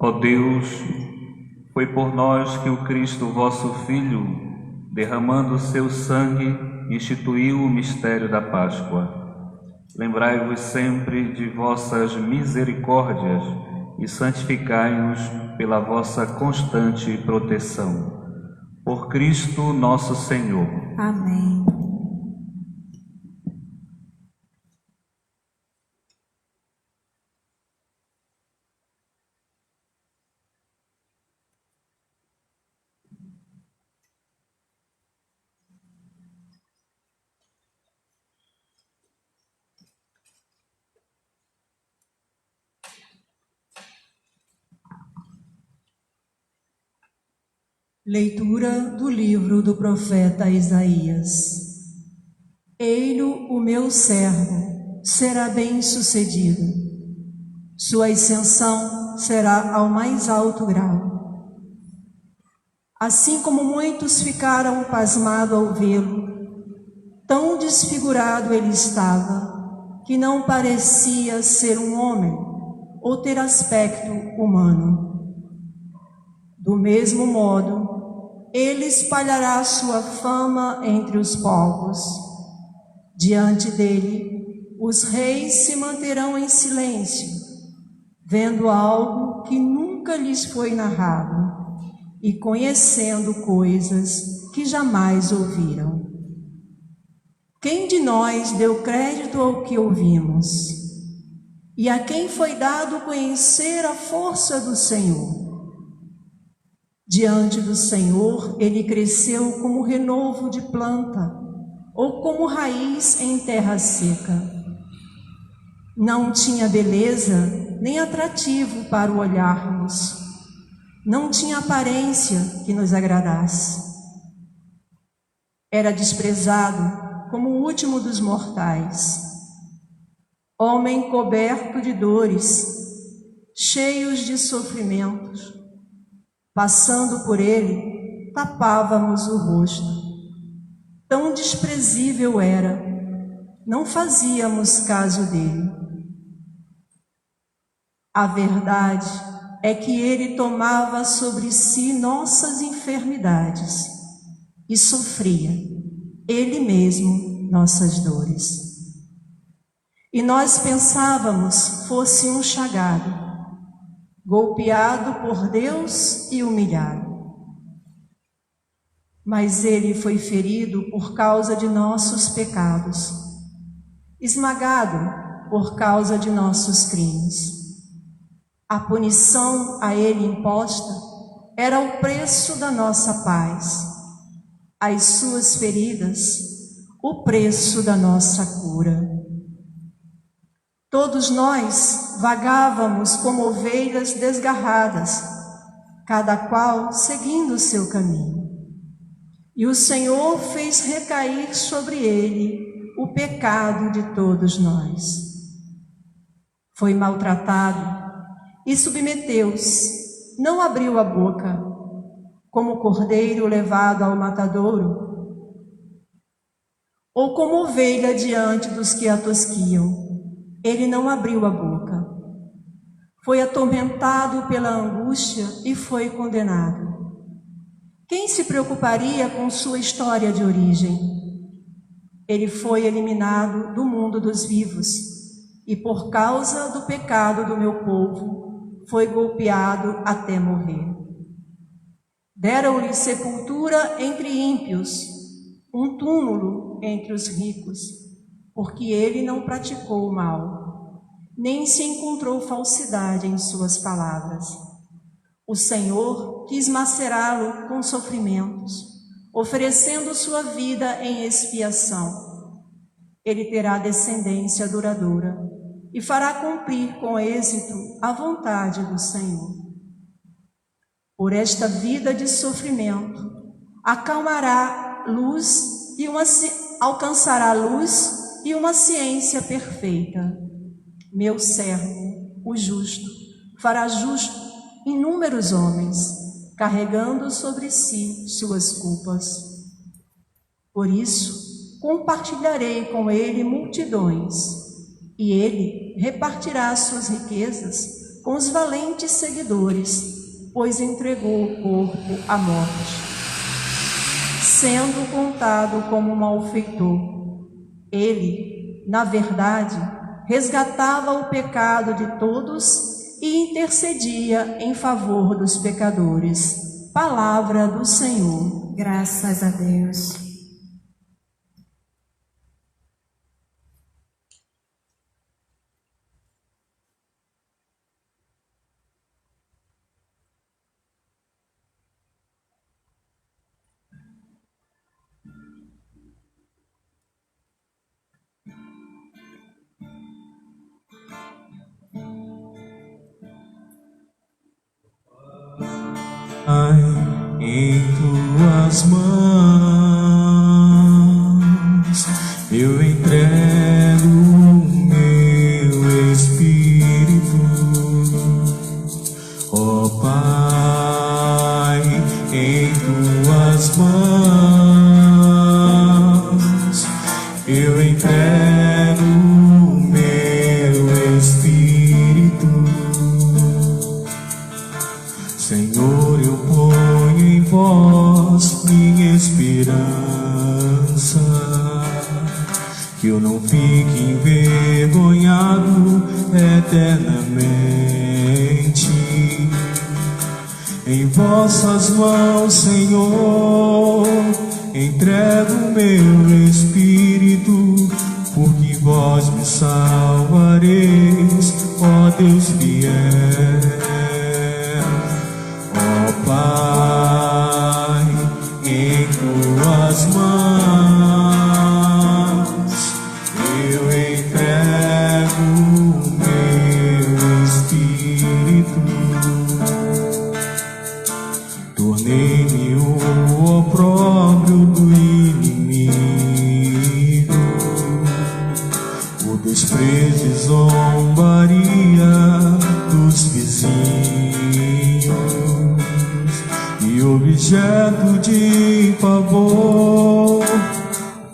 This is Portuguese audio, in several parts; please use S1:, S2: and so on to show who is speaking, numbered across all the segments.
S1: Ó Deus, foi por nós que o Cristo, vosso Filho, derramando seu sangue, instituiu o mistério da Páscoa. Lembrai-vos sempre de vossas misericórdias e santificai-nos pela vossa constante proteção. Por Cristo nosso Senhor.
S2: Amém. Leitura do livro do profeta Isaías. Ei-lo, o meu servo, será bem-sucedido. Sua ascensão será ao mais alto grau. Assim como muitos ficaram pasmados ao vê-lo, tão desfigurado ele estava, que não parecia ser um homem ou ter aspecto humano. Do mesmo modo, ele espalhará sua fama entre os povos. Diante dele, os reis se manterão em silêncio, vendo algo que nunca lhes foi narrado e conhecendo coisas que jamais ouviram. Quem de nós deu crédito ao que ouvimos? E a quem foi dado conhecer a força do Senhor? Diante do Senhor, ele cresceu como renovo de planta, ou como raiz em terra seca. Não tinha beleza nem atrativo para o olharmos. Não tinha aparência que nos agradasse. Era desprezado como o último dos mortais. Homem coberto de dores, cheios de sofrimentos. Passando por ele, tapávamos o rosto. Tão desprezível era, não fazíamos caso dele. A verdade é que ele tomava sobre si nossas enfermidades e sofria, ele mesmo, nossas dores. E nós pensávamos fosse um chagado, golpeado por Deus e humilhado. Mas ele foi ferido por causa de nossos pecados, esmagado por causa de nossos crimes. A punição a ele imposta era o preço da nossa paz. As suas feridas, o preço da nossa cura. Todos nós vagávamos como ovelhas desgarradas, cada qual seguindo o seu caminho. E o Senhor fez recair sobre ele o pecado de todos nós. Foi maltratado e submeteu-se, não abriu a boca, como cordeiro levado ao matadouro, ou como ovelha diante dos que a tosquiam. Ele não abriu a boca. Foi atormentado pela angústia e foi condenado. Quem se preocuparia com sua história de origem? Ele foi eliminado do mundo dos vivos e, por causa do pecado do meu povo, foi golpeado até morrer. Deram-lhe sepultura entre ímpios, um túmulo entre os ricos, porque ele não praticou o mal, nem se encontrou falsidade em suas palavras. O Senhor quis macerá-lo com sofrimentos, oferecendo sua vida em expiação. Ele terá descendência duradoura e fará cumprir com êxito a vontade do Senhor. Por esta vida de sofrimento, acalmará luz e alcançará luz e uma ciência perfeita. Meu servo, o justo, fará justo inúmeros homens, carregando sobre si suas culpas. Por isso, compartilharei com ele multidões, e ele repartirá suas riquezas com os valentes seguidores, pois entregou o corpo à morte, sendo contado como malfeitor. Ele, na verdade, resgatava o pecado de todos e intercedia em favor dos pecadores. Palavra do Senhor.
S3: Graças a Deus.
S4: Em tuas mãos eu entrego o meu espírito, ó Pai, em tuas mãos eu entrego o meu espírito. Senhor, eu ponho em vós minha esperança, que eu não fique envergonhado eternamente. Em vossas mãos, Senhor, entrego o meu espírito, porque vós me salvareis, ó Deus fiel. Pai, em tuas mãos eu entrego o meu espírito. Tornei-me o opróbrio do inimigo, o desprezo e zombaria dos vizinhos, objeto de favor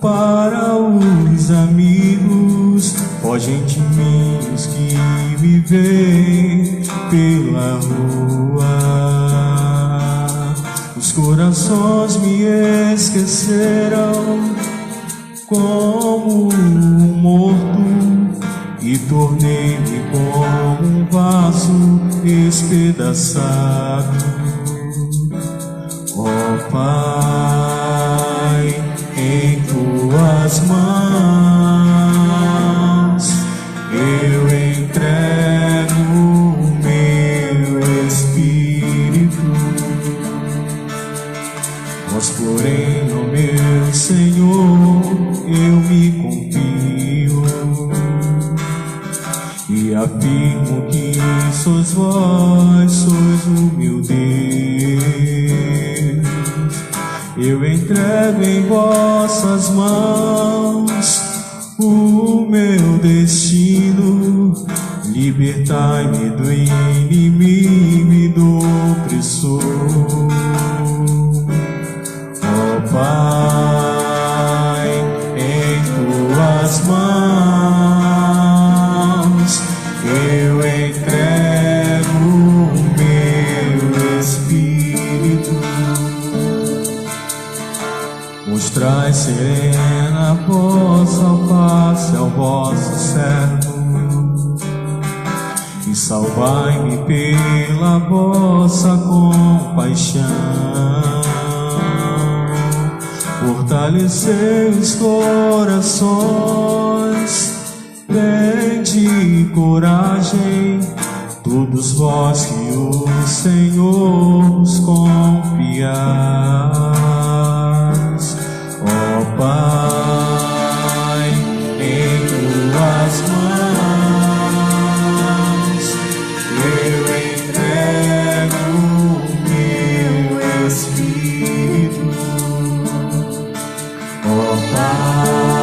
S4: para os amigos, ó gentilinhos que me veem pela rua. Os corações me esqueceram como um morto, e tornei-me como um vaso espedaçado. Ó Pai, em tuas mãos eu entrego o meu espírito. Mas porém, ó meu Senhor, eu me confio e afirmo que sois vós, sois o meu Deus. Eu entrego em vossas mãos o meu destino, libertai-me do inimigo e do opressor. Ó Pai, em tuas mãos eu entrego o meu espírito. Mostrai serena a vossa face ao vosso servo, e salvai-me pela vossa compaixão. Fortalecei os corações, tende coragem, todos vós que o Senhor os confiais. Ó Pai, em tuas mãos eu entrego o meu espírito. Ó Pai,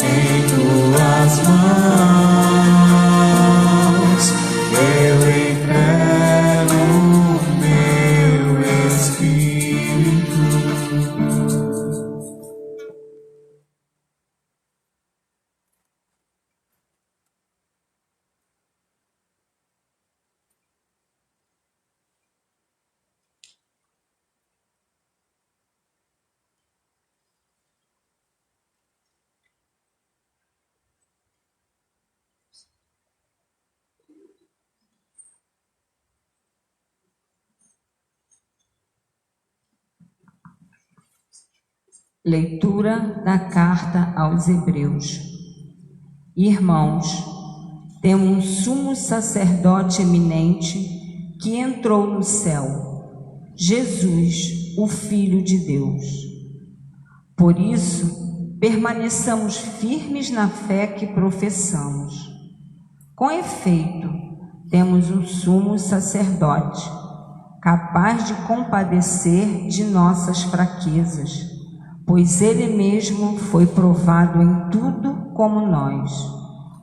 S4: em tuas mãos eu entrego o meu espírito.
S3: Leitura da carta aos Hebreus. Irmãos, temos um sumo sacerdote eminente que entrou no céu, Jesus, o Filho de Deus. Por isso, permaneçamos firmes na fé que professamos. Com efeito, temos um sumo sacerdote, capaz de compadecer de nossas fraquezas, pois ele mesmo foi provado em tudo como nós,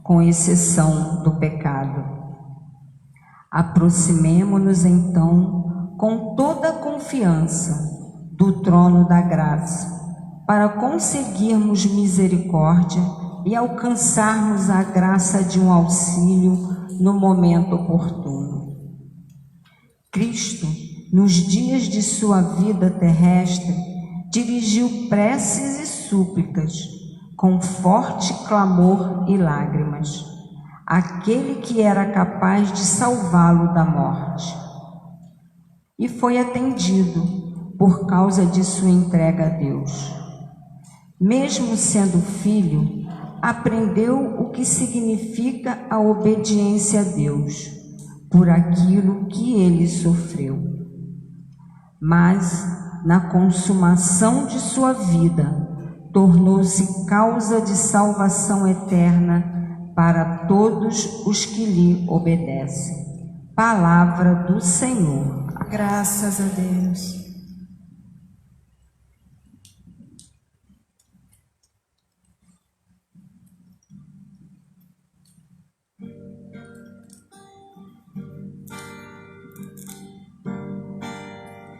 S3: com exceção do pecado. Aproximemo-nos então com toda a confiança do trono da graça, para conseguirmos misericórdia e alcançarmos a graça de um auxílio no momento oportuno. Cristo, nos dias de sua vida terrestre, dirigiu preces e súplicas, com forte clamor e lágrimas, àquele que era capaz de salvá-lo da morte. E foi atendido por causa de sua entrega a Deus. Mesmo sendo filho, aprendeu o que significa a obediência a Deus, por aquilo que ele sofreu. Mas, na consumação de sua vida, tornou-se causa de salvação eterna para todos os que lhe obedecem. Palavra do Senhor.
S2: Graças a Deus.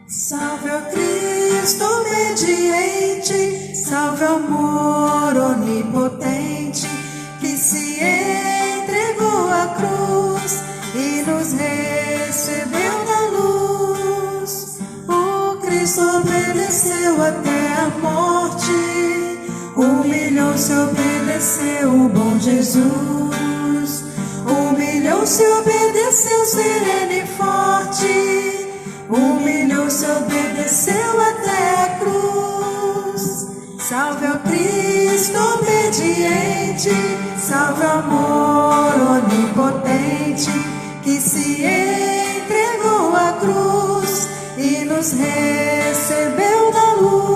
S2: Salve ao Cristo obediente, salve ao amor onipotente, que se entregou à cruz e nos recebeu na luz. O Cristo obedeceu até a morte, humilhou-se, obedeceu o bom Jesus. Humilhou-se, obedeceu sereno e forte, humilhou-se, obedeceu até a cruz. Salve ao Cristo obediente, salve ao amor onipotente, que se entregou à cruz e nos recebeu na luz.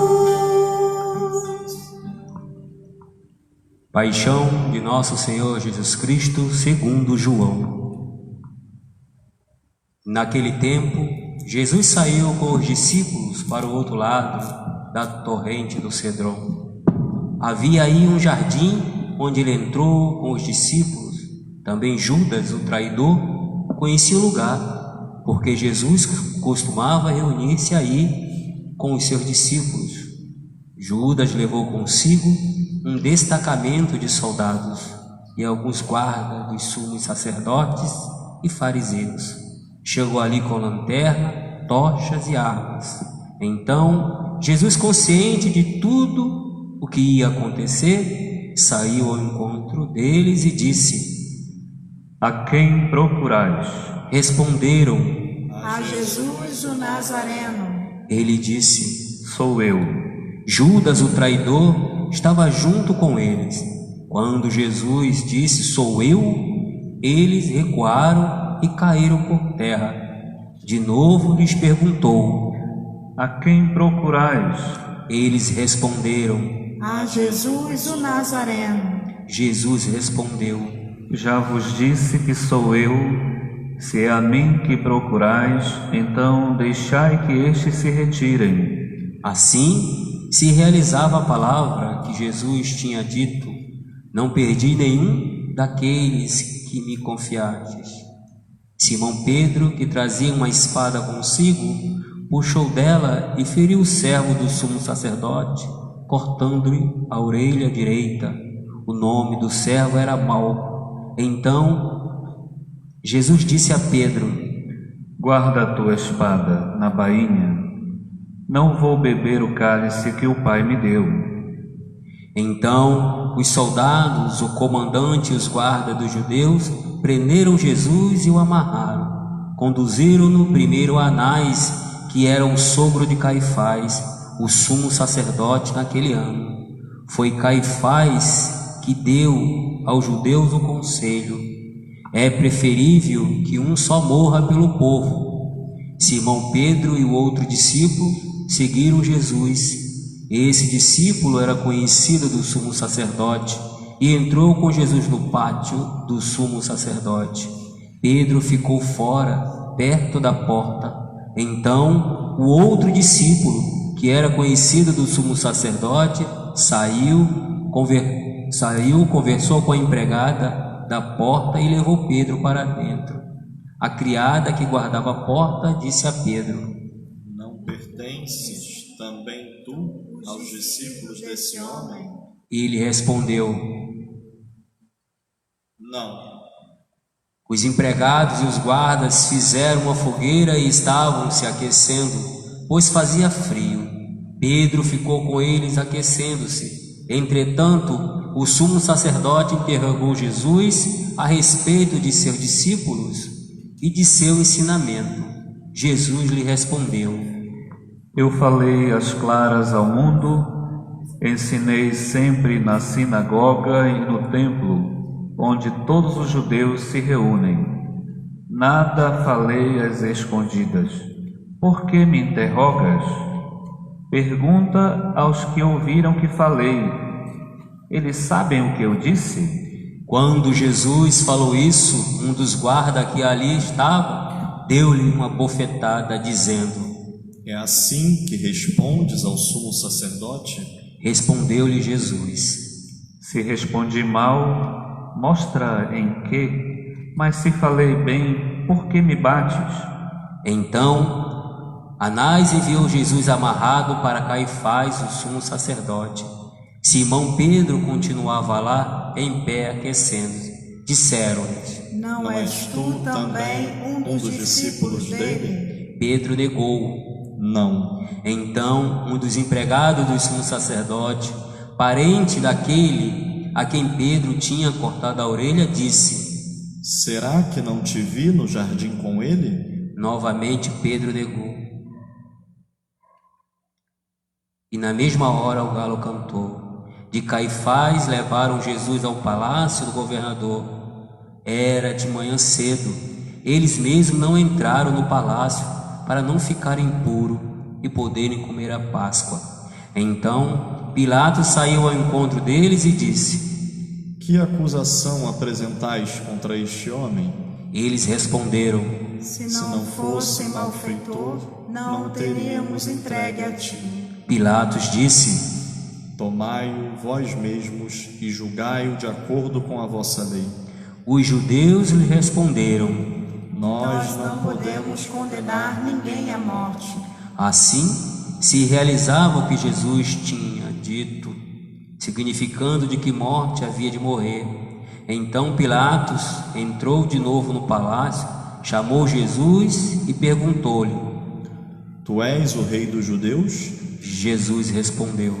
S5: Paixão de nosso Senhor Jesus Cristo segundo João. Naquele tempo, Jesus saiu com os discípulos para o outro lado da torrente do Cedron. Havia aí um jardim onde ele entrou com os discípulos. Também Judas, o traidor, conhecia o lugar, porque Jesus costumava reunir-se aí com os seus discípulos. Judas levou consigo um destacamento de soldados e alguns guardas dos sumos sacerdotes e fariseus. Chegou ali com lanterna, tochas e armas. Então, Jesus, consciente de tudo o que ia acontecer, saiu ao encontro deles e disse:
S1: A quem procurais?
S5: Responderam:
S2: A Jesus o Nazareno.
S5: Ele disse:
S1: Sou eu.
S5: Judas, o traidor, estava junto com eles. Quando Jesus disse: Sou eu, eles recuaram e caíram por terra. De novo lhes perguntou:
S1: A quem procurais?
S5: Eles responderam:
S2: A Jesus o Nazareno.
S5: Jesus respondeu:
S1: Já vos disse que sou eu. Se é a mim que procurais, então deixai que estes se retirem.
S5: Assim se realizava a palavra que Jesus tinha dito: Não perdi nenhum daqueles que me confiastes. Simão Pedro, que trazia uma espada consigo, puxou dela e feriu o servo do sumo sacerdote, cortando-lhe a orelha direita. O nome do servo era Malco. Então Jesus disse a Pedro:
S1: Guarda a tua espada na bainha. Não vou beber o cálice que o Pai me deu.
S5: Então os soldados, o comandante e os guardas dos judeus prenderam Jesus e o amarraram. Conduziram-no primeiro a Anás, que era o sogro de Caifás, o sumo sacerdote naquele ano. Foi Caifás que deu aos judeus o conselho: é preferível que um só morra pelo povo. Simão Pedro e o outro discípulo seguiram Jesus. Esse discípulo era conhecido do sumo sacerdote e entrou com Jesus no pátio do sumo sacerdote. Pedro ficou fora, perto da porta. Então o outro discípulo, que era conhecido do sumo sacerdote, saiu, conversou com a empregada da porta e levou Pedro para dentro. A criada que guardava a porta disse a Pedro:
S6: não pertences também tu aos discípulos desse homem?
S5: Ele respondeu:
S6: não.
S5: Os empregados e os guardas fizeram uma fogueira e estavam se aquecendo, pois fazia frio. Pedro ficou com eles aquecendo-se. Entretanto, o sumo sacerdote interrogou Jesus a respeito de seus discípulos e de seu ensinamento. Jesus lhe respondeu:
S1: eu falei às claras ao mundo, ensinei sempre na sinagoga e no templo, onde todos os judeus se reúnem. Nada falei às escondidas. Por que me interrogas? Pergunta aos que ouviram que falei. Eles sabem o que eu disse?
S5: Quando Jesus falou isso, um dos guardas que ali estava deu-lhe uma bofetada, dizendo:
S6: é assim que respondes ao sumo sacerdote?
S5: Respondeu-lhe Jesus:
S1: se respondi mal, mostra em que, mas se falei bem, por que me bates?
S5: Então Anás enviou Jesus amarrado para Caifás, o sumo sacerdote. Simão Pedro continuava lá, em pé, aquecendo. Disseram-lhe:
S7: não és tu também um dos discípulos dele?
S5: Pedro negou:
S6: não.
S5: Então um dos empregados do sumo sacerdote, parente daquele a quem Pedro tinha cortado a orelha, disse:
S6: será que não te vi no jardim com ele?
S5: Novamente Pedro negou. E na mesma hora o galo cantou. De Caifás levaram Jesus ao palácio do governador. Era de manhã cedo. Eles mesmos não entraram no palácio para não ficarem impuros e poderem comer a Páscoa. Então Pilatos saiu ao encontro deles e disse:
S6: que acusação apresentais contra este homem?
S5: Eles responderam:
S7: se não fosse malfeitor, não o teríamos entregue a ti.
S5: Pilatos disse:
S6: tomai-o vós mesmos e julgai-o de acordo com a vossa lei.
S5: Os judeus lhe responderam:
S7: nós não podemos condenar ninguém à morte.
S5: Assim se realizava o que Jesus tinha dito, significando de que morte havia de morrer. Então Pilatos entrou de novo no palácio, chamou Jesus e perguntou-lhe:
S6: tu és o rei dos judeus?
S5: Jesus respondeu: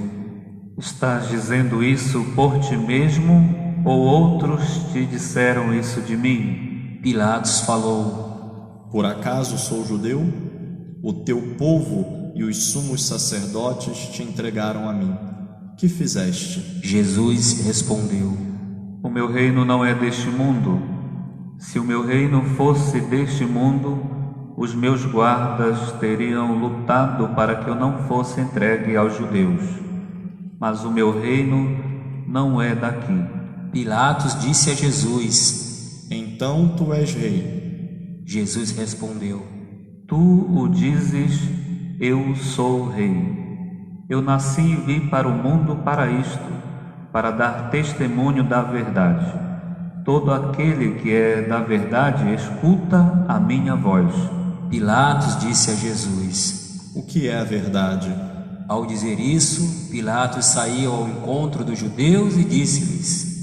S1: estás dizendo isso por ti mesmo, ou outros te disseram isso de mim?
S5: Pilatos falou:
S6: por acaso sou judeu? O teu povo e os sumos sacerdotes te entregaram a mim. Que fizeste?
S5: Jesus respondeu:
S1: o meu reino não é deste mundo. Se o meu reino fosse deste mundo, os meus guardas teriam lutado para que eu não fosse entregue aos judeus. Mas o meu reino não é daqui.
S5: Pilatos disse a Jesus:
S6: então tu és rei?
S5: Jesus respondeu:
S1: tu o dizes, eu sou rei. Eu nasci e vim para o mundo para isto, para dar testemunho da verdade. Todo aquele que é da verdade escuta a minha voz.
S5: Pilatos disse a Jesus:
S6: o que é a verdade?
S5: Ao dizer isso, Pilatos saiu ao encontro dos judeus e disse-lhes: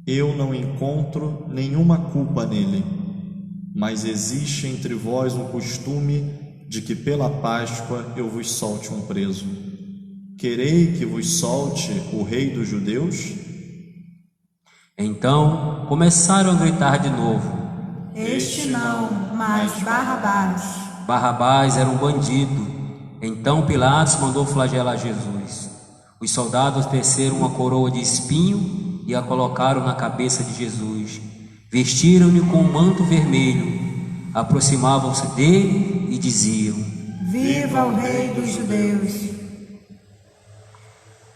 S6: eu não encontro nenhuma culpa nele, mas existe entre vós um costume de que pela Páscoa eu vos solte um preso. Querei que vos solte o rei dos judeus?
S5: Então começaram a gritar de novo:
S7: este não, mas Barrabás.
S5: Barrabás era um bandido. Então Pilatos mandou flagelar Jesus. Os soldados teceram uma coroa de espinho e a colocaram na cabeça de Jesus. Vestiram-lhe com um manto vermelho, aproximavam-se dele e diziam:
S7: Viva o Rei dos Judeus!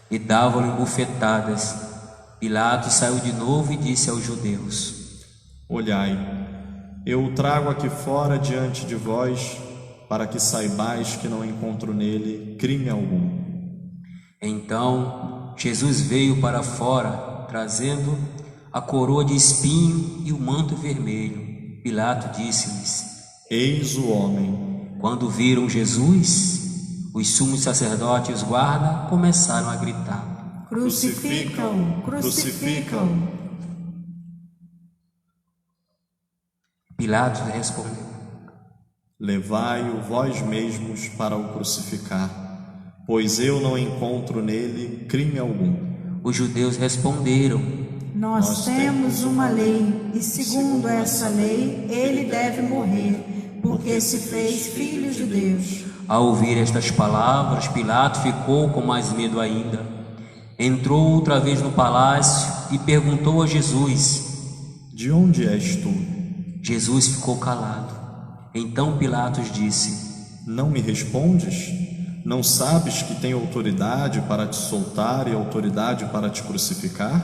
S5: E davam-lhe bufetadas. Pilatos saiu de novo e disse aos judeus:
S6: Olhai, eu o trago aqui fora diante de vós, para que saibais que não encontro nele crime algum.
S5: Então Jesus veio para fora, trazendo a coroa de espinho e o manto vermelho. Pilato disse-lhes:
S6: Eis o homem.
S5: Quando viram Jesus, os sumos sacerdotes e os guardas começaram a gritar:
S7: Crucificam! Crucificam!
S5: Pilatos respondeu:
S6: Levai-o vós mesmos para o crucificar, pois eu não encontro nele crime algum.
S5: Os judeus responderam:
S7: Nós temos uma lei, e segundo essa lei, ele deve morrer, porque se fez filho de Deus.
S5: Ao ouvir estas palavras, Pilato ficou com mais medo ainda. Entrou outra vez no palácio e perguntou a Jesus:
S6: De onde és tu?
S5: Jesus ficou calado. Então Pilatos disse:
S6: Não me respondes? Não sabes que tenho autoridade para te soltar e autoridade para te crucificar?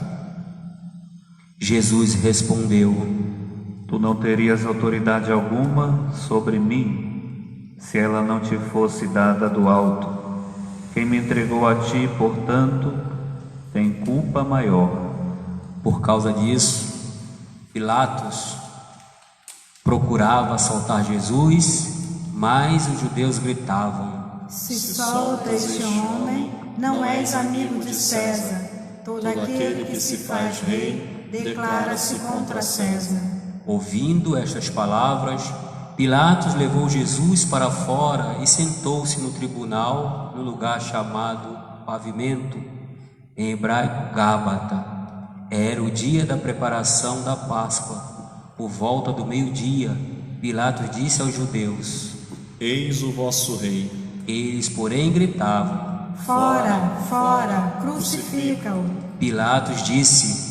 S5: Jesus respondeu:
S1: Tu não terias autoridade alguma sobre mim, se ela não te fosse dada do alto. Quem me entregou a ti, portanto, tem culpa maior.
S5: Por causa disso, Pilatos procurava soltar Jesus, mas os judeus gritavam:
S7: Se solta este homem, não és amigo de César. Todo aquele que se faz rei declara-se contra César.
S5: Ouvindo estas palavras, Pilatos levou Jesus para fora e sentou-se no tribunal, no lugar chamado Pavimento, em hebraico Gábata. Era o dia da preparação da Páscoa. Por volta do meio-dia, Pilatos disse aos judeus:
S6: Eis o vosso rei.
S5: Eles, porém, gritavam:
S7: Fora, fora, crucifica-o.
S5: Pilatos disse: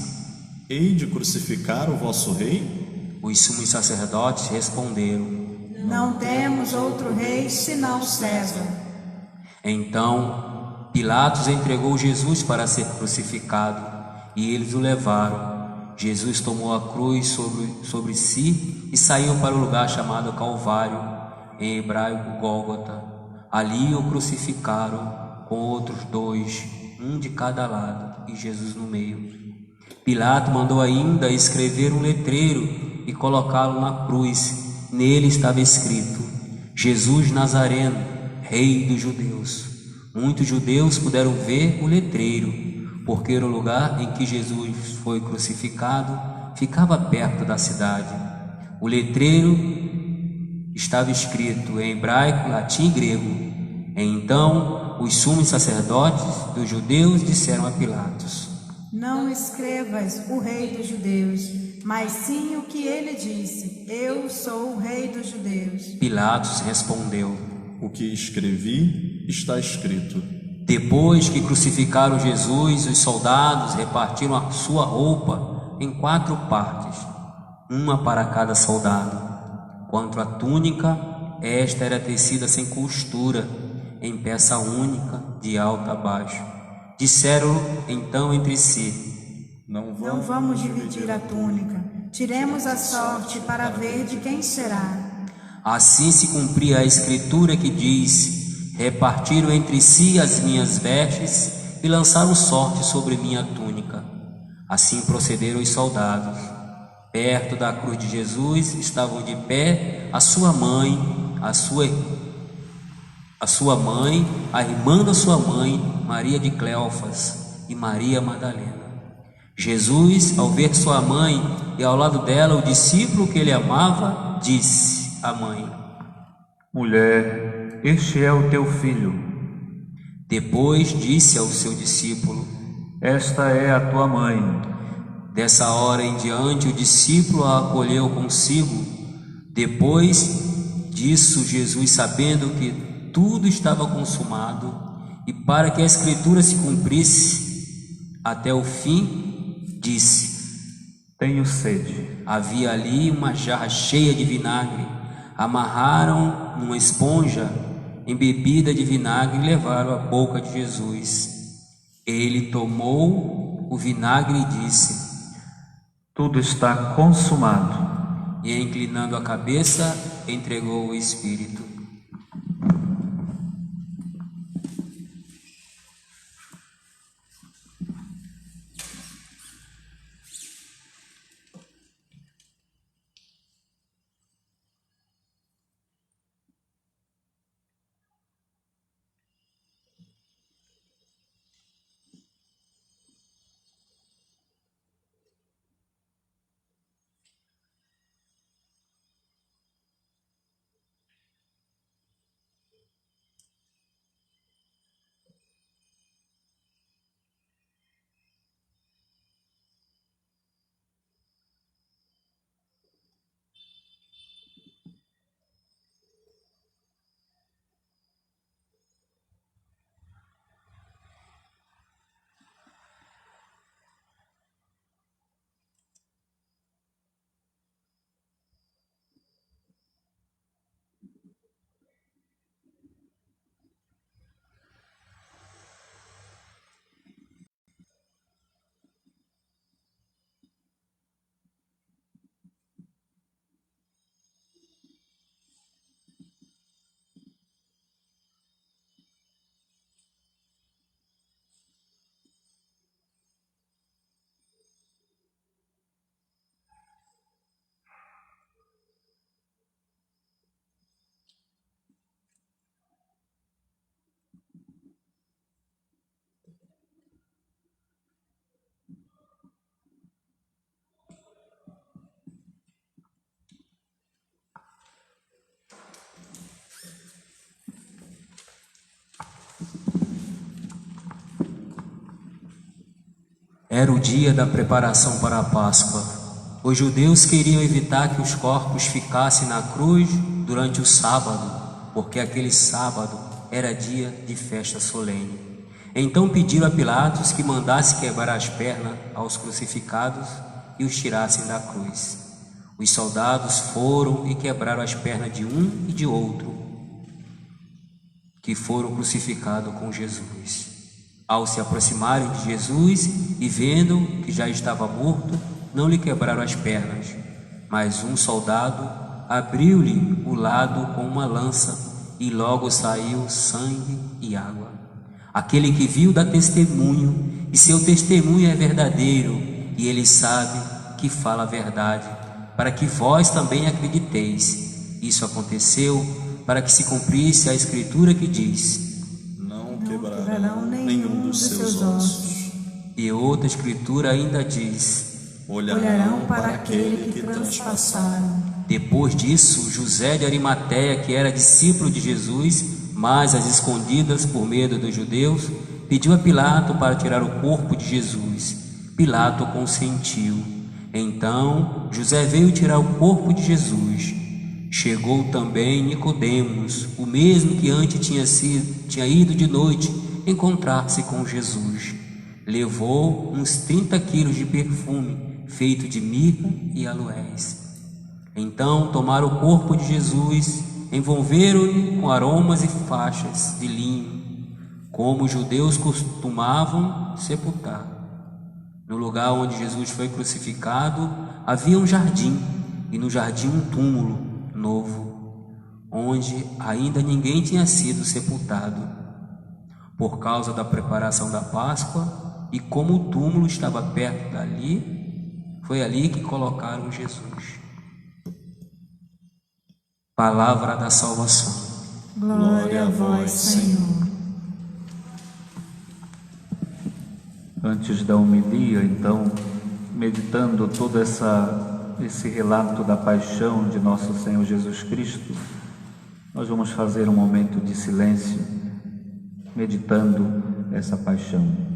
S6: Hei de crucificar o vosso rei?
S5: Os sumos sacerdotes responderam:
S7: Não temos outro rei senão César.
S5: Então Pilatos entregou Jesus para ser crucificado, e eles o levaram. Jesus tomou a cruz sobre si e saiu para o lugar chamado Calvário, em hebraico Gólgota. Ali o crucificaram com outros dois, um de cada lado, e Jesus no meio. Pilato mandou ainda escrever um letreiro e colocá-lo na cruz. Nele estava escrito: Jesus Nazareno, Rei dos Judeus. Muitos judeus puderam ver o letreiro, porque o lugar em que Jesus foi crucificado ficava perto da cidade. O letreiro estava escrito em hebraico, latim e grego. Então os sumos sacerdotes dos judeus disseram a Pilatos:
S7: Não escrevas o Rei dos Judeus, mas sim o que ele disse: Eu sou o Rei dos Judeus.
S5: Pilatos respondeu:
S6: O que escrevi está escrito.
S5: Depois que crucificaram Jesus, os soldados repartiram a sua roupa em 4 partes, uma para cada soldado. Quanto à túnica, esta era tecida sem costura, em peça única, de alto a baixo. Disseram então entre si:
S7: Não vamos dividir a túnica. Tiremos a sorte para ver de quem será.
S5: Assim se cumpria a escritura que diz: Repartiram entre si as minhas vestes e lançaram sorte sobre minha túnica. Assim procederam os soldados. Perto da cruz de Jesus estavam de pé a sua mãe, a irmã da sua mãe, Maria de Cleofas, e Maria Madalena. Jesus, ao ver sua mãe e ao lado dela o discípulo que ele amava, disse à mãe:
S1: Mulher, este é o teu filho.
S5: Depois disse ao seu discípulo:
S1: Esta é a tua mãe.
S5: Dessa hora em diante o discípulo a acolheu consigo. Depois disso, Jesus, sabendo que tudo estava consumado, e para que a Escritura se cumprisse até o fim, disse:
S1: Tenho sede.
S5: Havia ali uma jarra cheia de vinagre. Amarraram numa esponja embebida de vinagre e levaram à boca de Jesus. Ele tomou o vinagre e disse:
S1: Tudo está consumado.
S5: E inclinando a cabeça, entregou o Espírito. Era o dia da preparação para a Páscoa. Os judeus queriam evitar que os corpos ficassem na cruz durante o sábado, porque aquele sábado era dia de festa solene. Então pediram a Pilatos que mandasse quebrar as pernas aos crucificados e os tirassem da cruz. Os soldados foram e quebraram as pernas de um e de outro que foram crucificados com Jesus. Ao se aproximarem de Jesus e vendo que já estava morto, não lhe quebraram as pernas, mas um soldado abriu-lhe o lado com uma lança e logo saiu sangue e água. Aquele que viu dá testemunho, e seu testemunho é verdadeiro, e ele sabe que fala a verdade, para que vós também acrediteis. Isso aconteceu para que se cumprisse a Escritura que diz:
S6: Não quebrarão nenhum dos seus ossos.
S5: E outra Escritura ainda diz:
S7: Olharão para aquele que transpassaram.
S5: Depois disso, José de Arimateia, que era discípulo de Jesus, mas às escondidas por medo dos judeus, pediu a Pilato para tirar o corpo de Jesus. Pilato consentiu. Então José veio tirar o corpo de Jesus. Chegou também Nicodemos, o mesmo que antes tinha ido de noite encontrar-se com Jesus. Levou uns 30 quilos de perfume feito de mirra e aloés. Então tomaram o corpo de Jesus, envolveram-no com aromas e faixas de linho, como os judeus costumavam sepultar. No lugar onde Jesus foi crucificado havia um jardim, e no jardim um túmulo novo, onde ainda ninguém tinha sido sepultado. Por causa da preparação da Páscoa, e como o túmulo estava perto dali, foi ali que colocaram Jesus. Palavra da salvação.
S7: Glória a vós, Senhor.
S1: Antes da homilia, então, meditando todo esse relato da paixão de nosso Senhor Jesus Cristo, nós vamos fazer um momento de silêncio, meditando essa paixão.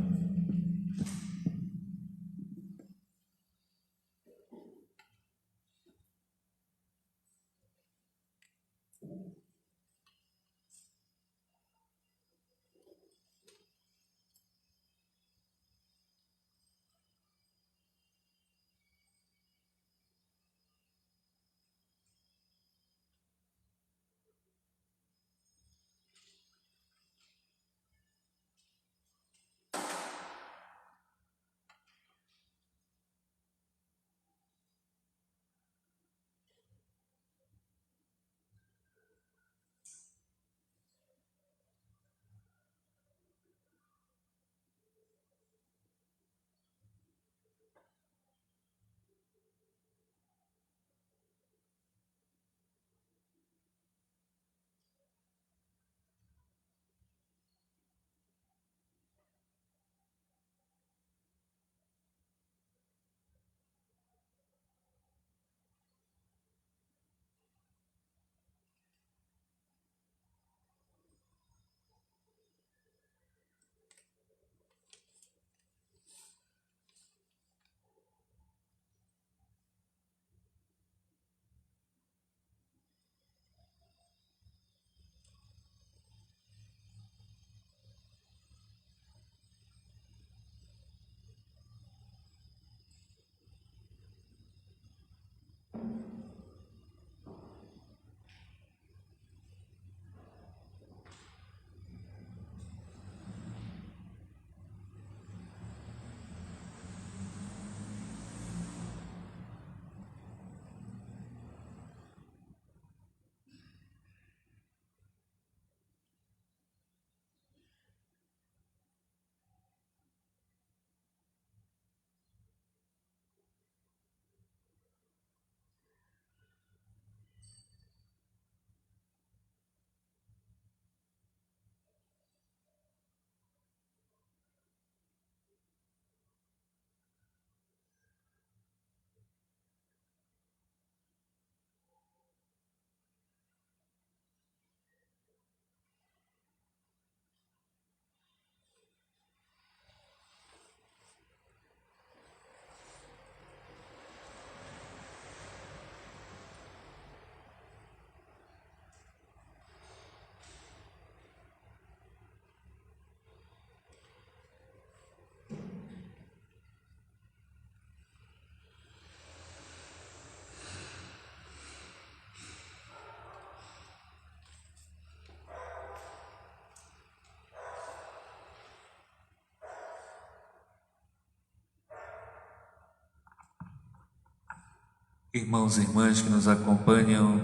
S1: Irmãos e irmãs que nos acompanham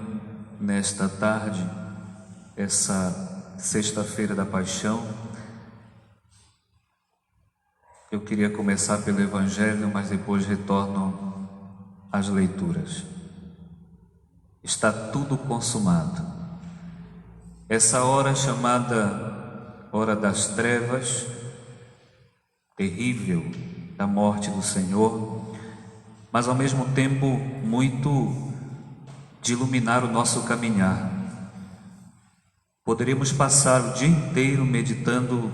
S1: nesta tarde, essa sexta-feira da Paixão, eu queria começar pelo Evangelho, mas depois retorno às leituras. Está tudo consumado. Essa hora chamada hora das trevas, terrível, da morte do Senhor, mas ao mesmo tempo muito de iluminar o nosso caminhar. Poderíamos passar o dia inteiro meditando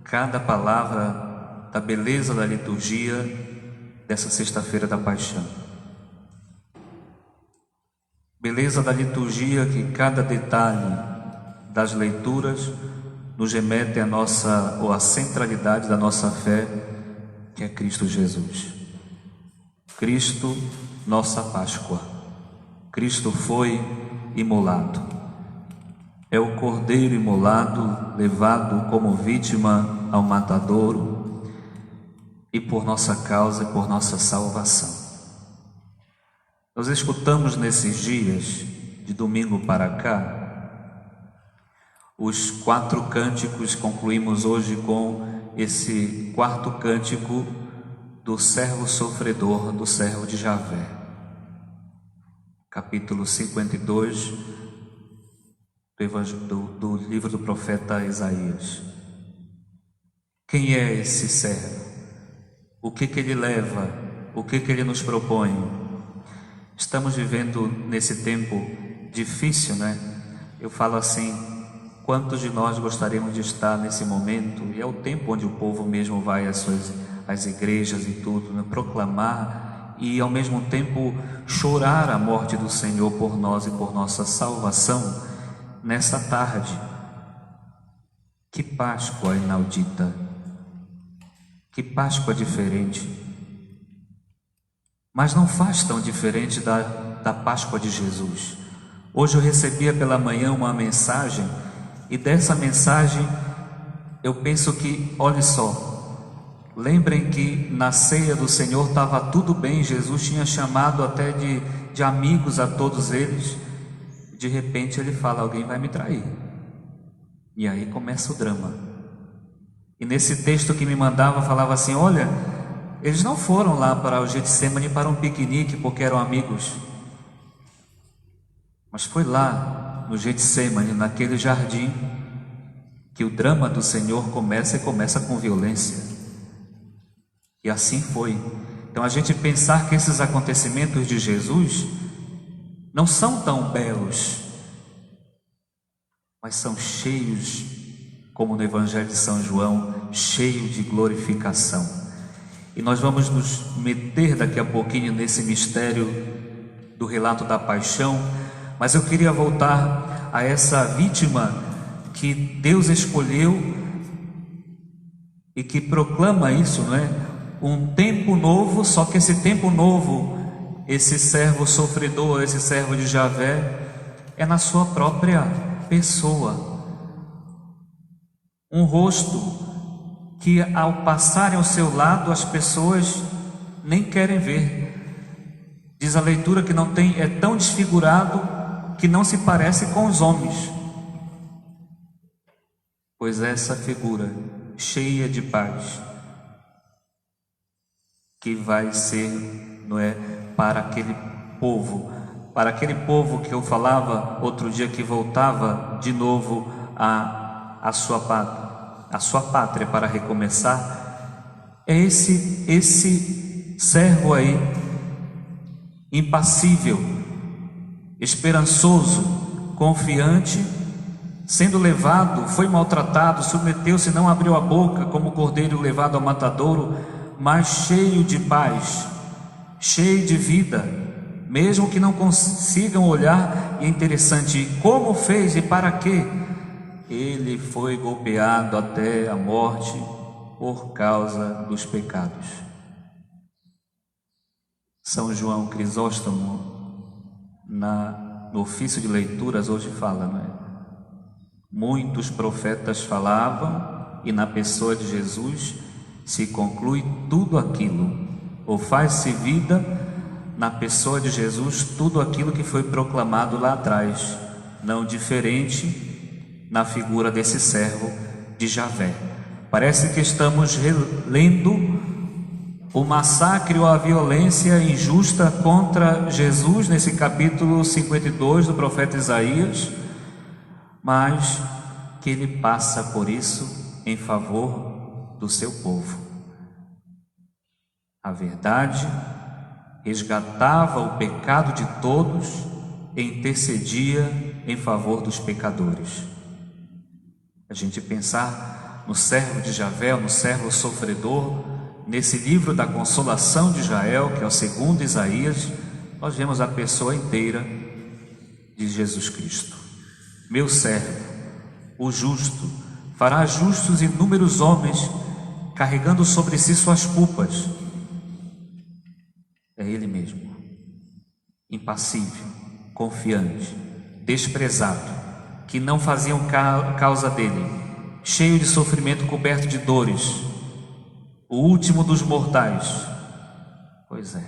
S1: cada palavra da beleza da liturgia dessa sexta-feira da Paixão. Beleza da liturgia que cada detalhe das leituras nos remete à centralidade da nossa fé, que é Cristo Jesus. Cristo, nossa Páscoa. Cristo foi imolado. É o Cordeiro imolado, levado como vítima ao matadouro, e por nossa causa e por nossa salvação. Nós escutamos nesses dias, de domingo para cá, os 4 cânticos. Concluímos hoje com esse 4º cântico do servo sofredor, do servo de Javé. Capítulo 52 do livro do profeta Isaías. Quem é esse servo? O que ele leva? O que ele nos propõe? Estamos vivendo nesse tempo difícil, né? Eu falo assim, quantos de nós gostaríamos de estar nesse momento? E é o tempo onde o povo mesmo vai às igrejas e tudo, né? Proclamar e ao mesmo tempo chorar a morte do Senhor por nós e por nossa salvação nessa tarde. Que Páscoa inaudita, que Páscoa diferente, mas não faz tão diferente da Páscoa de Jesus. Hoje eu recebia pela manhã uma mensagem, e dessa mensagem eu penso que, olhe só, lembrem que na ceia do Senhor estava tudo bem, Jesus tinha chamado até de amigos a todos eles. De repente ele fala, alguém vai me trair. E aí começa o drama. E nesse texto que me mandava, falava assim, olha, eles não foram lá para o Getsemane para um piquenique porque eram amigos, mas foi lá no Getsemane, naquele jardim, que o drama do Senhor começa, e começa com violência. E assim foi. Então a gente pensar que esses acontecimentos de Jesus não são tão belos, mas são cheios, como no Evangelho de São João, cheio de glorificação. E nós vamos nos meter daqui a pouquinho nesse mistério do relato da paixão, mas eu queria voltar a essa vítima que Deus escolheu e que proclama isso, não é? Um tempo novo, só que esse tempo novo, esse servo sofredor, esse servo de Javé, é na sua própria pessoa. Um rosto que ao passarem ao seu lado as pessoas nem querem ver. Diz a leitura que não tem, é tão desfigurado que não se parece com os homens. Pois essa figura cheia de paz que vai ser, não é, para aquele povo que eu falava outro dia, que voltava de novo a sua pátria para recomeçar. É esse servo aí, impassível, esperançoso, confiante, sendo levado, foi maltratado, submeteu-se, não abriu a boca, como cordeiro levado ao matadouro, mas cheio de paz, cheio de vida, mesmo que não consigam olhar. E é interessante, como fez e para quê? Ele foi golpeado até a morte por causa dos pecados. São João Crisóstomo, no ofício de leituras hoje fala, não é? Muitos profetas falavam, e na pessoa de Jesus se conclui tudo aquilo. Ou faz-se vida na pessoa de Jesus tudo aquilo que foi proclamado lá atrás, não diferente na figura desse servo de Javé. Parece que estamos relendo o massacre ou a violência injusta contra Jesus nesse capítulo 52 do profeta Isaías, mas que ele passa por isso em favor do seu povo. A verdade resgatava o pecado de todos e intercedia em favor dos pecadores. A gente pensar no servo de Javé, no servo sofredor, nesse livro da consolação de Israel, que é o segundo Isaías, nós vemos a pessoa inteira de Jesus Cristo. Meu servo, o justo, fará justos inúmeros homens, carregando sobre si suas culpas. É Ele mesmo, impassível, confiante, desprezado, que não faziam causa dele, cheio de sofrimento, coberto de dores, o último dos mortais. Pois é,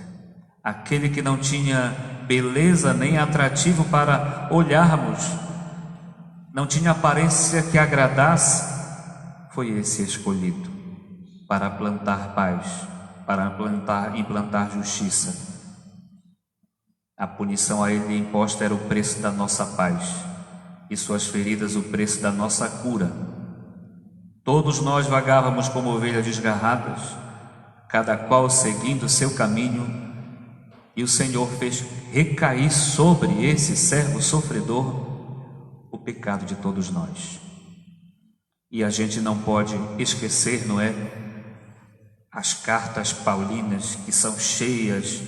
S1: aquele que não tinha beleza nem atrativo para olharmos, não tinha aparência que agradasse, foi esse escolhido para plantar paz, para implantar justiça. A punição a ele imposta era o preço da nossa paz, e suas feridas o preço da nossa cura. Todos nós vagávamos como ovelhas desgarradas, cada qual seguindo o seu caminho, e o Senhor fez recair sobre esse servo sofredor o pecado de todos nós. E a gente não pode esquecer, não é? As cartas paulinas, que são cheias,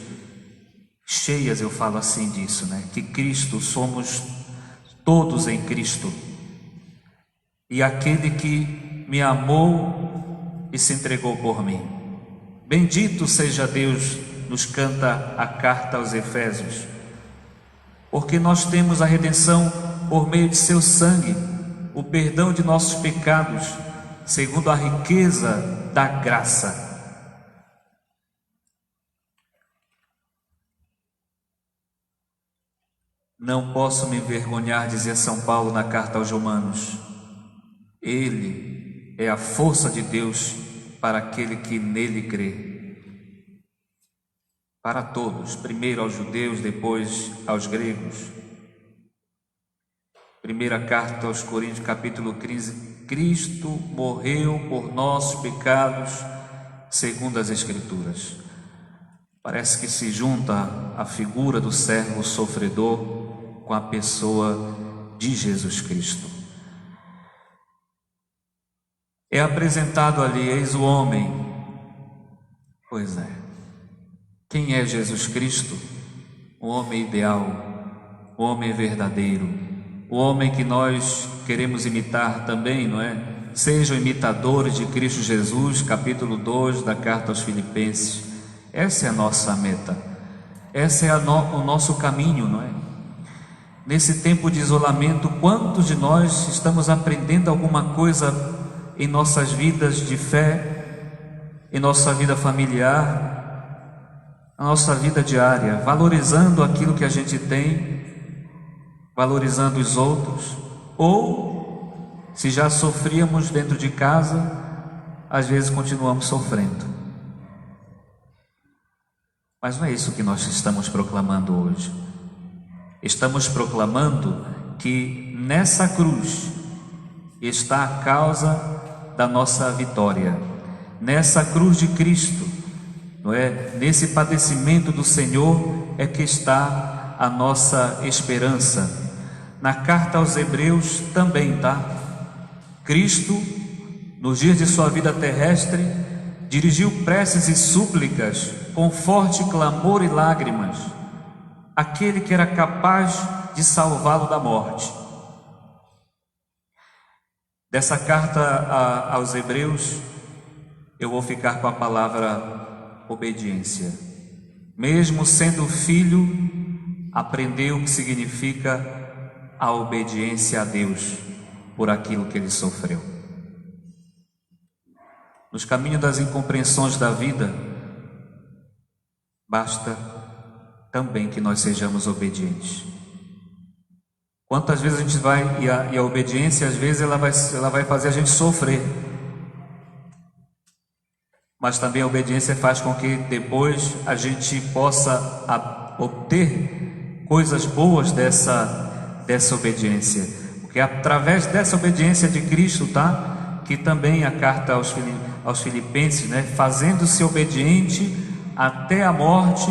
S1: eu falo assim disso, né? Que Cristo, somos todos em Cristo. E aquele que me amou e se entregou por mim. Bendito seja Deus, nos canta a carta aos Efésios, porque nós temos a redenção por meio de seu sangue, o perdão de nossos pecados, segundo a riqueza da graça. Não posso me envergonhar, dizia São Paulo na carta aos Romanos. Ele é a força de Deus para aquele que nele crê. Para todos, primeiro aos judeus, depois aos gregos. Primeira carta aos Coríntios, capítulo 15. Cristo morreu por nossos pecados, segundo as Escrituras. Parece que se junta a figura do servo sofredor com a pessoa de Jesus Cristo. É apresentado ali, eis o homem. Pois é. Quem é Jesus Cristo? O homem ideal, o homem verdadeiro, o homem que nós queremos imitar também, não é? Sejam imitadores de Cristo Jesus, capítulo 2 da carta aos Filipenses. Essa é a nossa meta, essa é o nosso caminho, não é? Nesse tempo de isolamento, quantos de nós estamos aprendendo alguma coisa em nossas vidas de fé, em nossa vida familiar, na nossa vida diária, valorizando aquilo que a gente tem, valorizando os outros, ou se já sofríamos dentro de casa, às vezes continuamos sofrendo. Mas não é isso que nós estamos proclamando hoje. Estamos proclamando que nessa cruz está a causa da nossa vitória. Nessa cruz de Cristo, não é? Nesse padecimento do Senhor é que está a nossa esperança. Na carta aos Hebreus também, tá? Cristo, nos dias de sua vida terrestre, dirigiu preces e súplicas com forte clamor e lágrimas, aquele que era capaz de salvá-lo da morte. Dessa carta aos Hebreus, eu vou ficar com a palavra obediência. Mesmo sendo filho, aprendeu o que significa a obediência a Deus por aquilo que ele sofreu. Nos caminhos das incompreensões da vida, basta também que nós sejamos obedientes. Quantas vezes a gente vai, e a obediência às vezes ela vai fazer a gente sofrer, mas também a obediência faz com que depois a gente possa obter coisas boas dessa obediência, porque é através dessa obediência de Cristo, tá? Que também a carta aos Filipenses, né? Fazendo-se obediente até a morte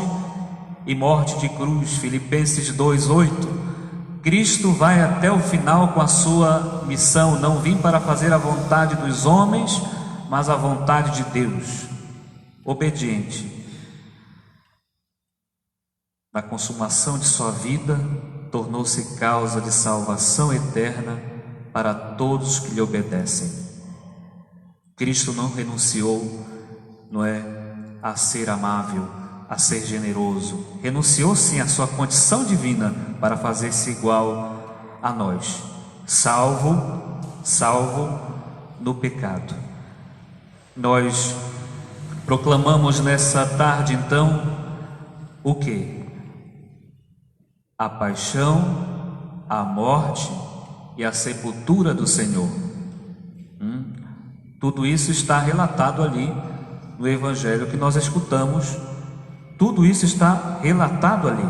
S1: e morte de cruz, Filipenses 2:8. Cristo vai até o final com a sua missão: não vim para fazer a vontade dos homens, mas a vontade de Deus. Obediente. Na consumação de sua vida, tornou-se causa de salvação eterna para todos que lhe obedecem. Cristo não renunciou, a ser amável, a ser generoso. Renunciou sim à sua condição divina para fazer-se igual a nós, salvo no pecado. Nós proclamamos nessa tarde então o que? A paixão, a morte e a sepultura do Senhor. Tudo isso está relatado ali no Evangelho que nós escutamos. Tudo isso está relatado ali,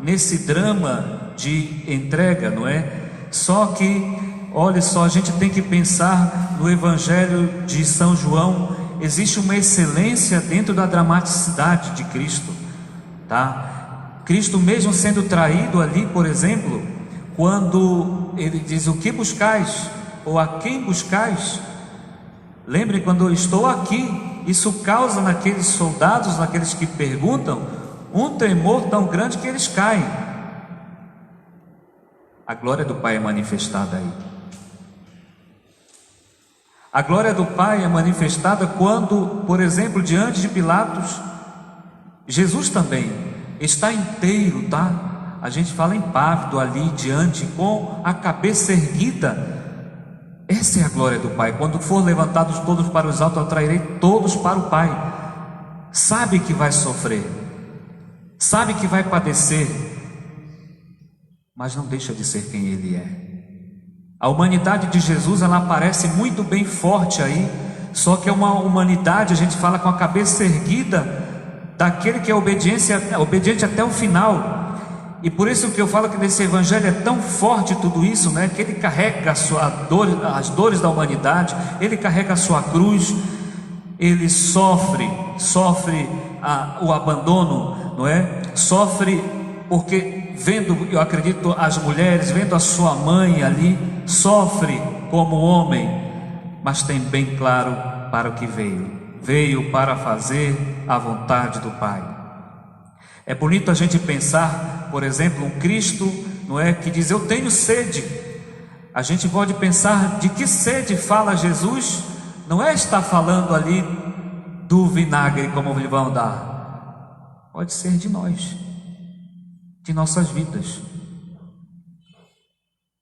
S1: nesse drama de entrega, não é? Só que, olha só, a gente tem que pensar no Evangelho de São João. Existe uma excelência dentro da dramaticidade de Cristo, tá? Cristo mesmo sendo traído ali, por exemplo, quando ele diz: o que buscais? Ou a quem buscais? Lembrem, quando eu estou aqui, isso causa naqueles soldados, naqueles que perguntam, um temor tão grande que eles caem. A glória do Pai é manifestada aí. A glória do Pai é manifestada quando, por exemplo, diante de Pilatos, Jesus também está inteiro, tá? A gente fala impávido ali diante, com a cabeça erguida. Essa é a glória do Pai. Quando for levantados todos para os altos, eu atrairei todos para o Pai. Sabe que vai sofrer, sabe que vai padecer, mas não deixa de ser quem Ele é. A humanidade de Jesus, ela aparece muito bem forte aí, só que é uma humanidade, a gente fala, com a cabeça erguida, daquele que é obediente até o final. E por isso que eu falo que nesse Evangelho é tão forte tudo isso, né? Que ele carrega as dores da humanidade, ele carrega a sua cruz, ele sofre o abandono, não é? Sofre porque vendo, eu acredito, as mulheres, vendo a sua mãe ali, sofre como homem, mas tem bem claro para o que veio para fazer a vontade do Pai. É bonito a gente pensar, por exemplo, um Cristo, não é, que diz: eu tenho sede. A gente pode pensar de que sede fala Jesus. Não é estar falando ali do vinagre, como vão dar. Pode ser de nós, de nossas vidas,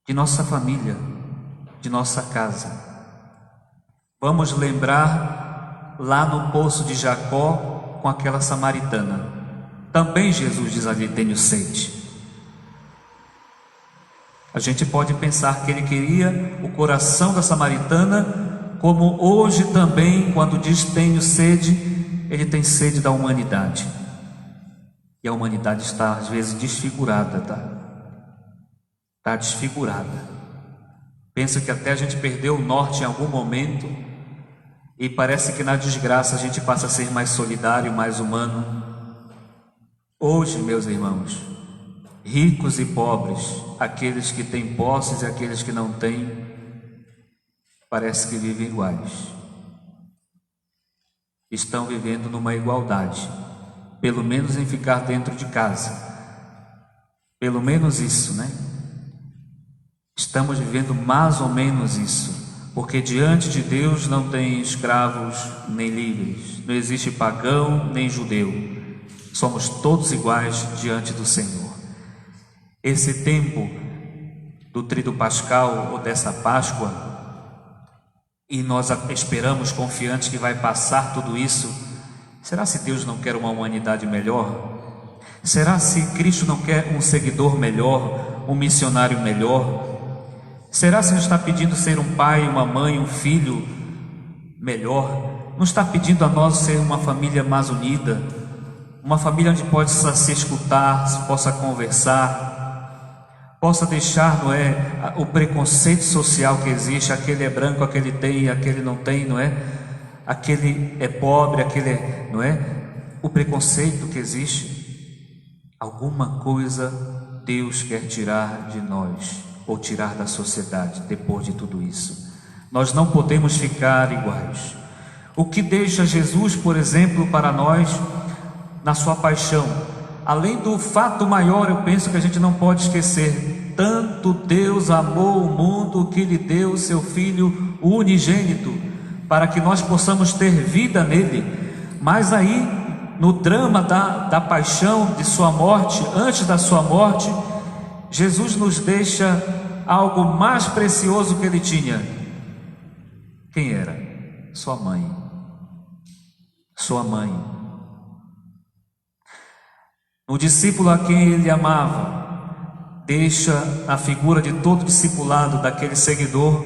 S1: de nossa família, de nossa casa. Vamos lembrar lá no poço de Jacó com aquela samaritana. Também Jesus diz ali: tenho sede. A gente pode pensar que ele queria o coração da samaritana, como hoje também, quando diz tenho sede, ele tem sede da humanidade. E a humanidade está às vezes desfigurada, tá? Está desfigurada. Pensa que até a gente perdeu o norte em algum momento, e parece que na desgraça a gente passa a ser mais solidário, mais humano. Hoje, meus irmãos, ricos e pobres, aqueles que têm posses e aqueles que não têm, parece que vivem iguais. Estão vivendo numa igualdade, pelo menos em ficar dentro de casa. Pelo menos isso, né? Estamos vivendo mais ou menos isso, porque diante de Deus não tem escravos nem livres, não existe pagão nem judeu. Somos todos iguais diante do Senhor. Esse tempo do Tríduo Pascal ou dessa Páscoa, e nós esperamos confiantes que vai passar tudo isso. Será se Deus não quer uma humanidade melhor? Será se Cristo não quer um seguidor melhor, um missionário melhor? Será se não está pedindo ser um pai, uma mãe, um filho melhor? Não está pedindo a nós ser uma família mais unida, uma família onde possa se escutar, se possa conversar, possa deixar, não é, o preconceito social que existe, aquele é branco, aquele tem, aquele não tem, não é? Aquele é pobre, aquele é, não é? O preconceito que existe. Alguma coisa Deus quer tirar de nós, ou tirar da sociedade, depois de tudo isso. Nós não podemos ficar iguais. O que deixa Jesus, por exemplo, para nós, na sua paixão, além do fato maior, eu penso que a gente não pode esquecer: tanto Deus amou o mundo que lhe deu o seu Filho unigênito, para que nós possamos ter vida nele. Mas aí, no drama da paixão, de sua morte, antes da sua morte, Jesus nos deixa algo mais precioso que ele tinha. Quem era? Sua mãe. Sua mãe. O discípulo a quem ele amava deixa a figura de todo discipulado, daquele seguidor,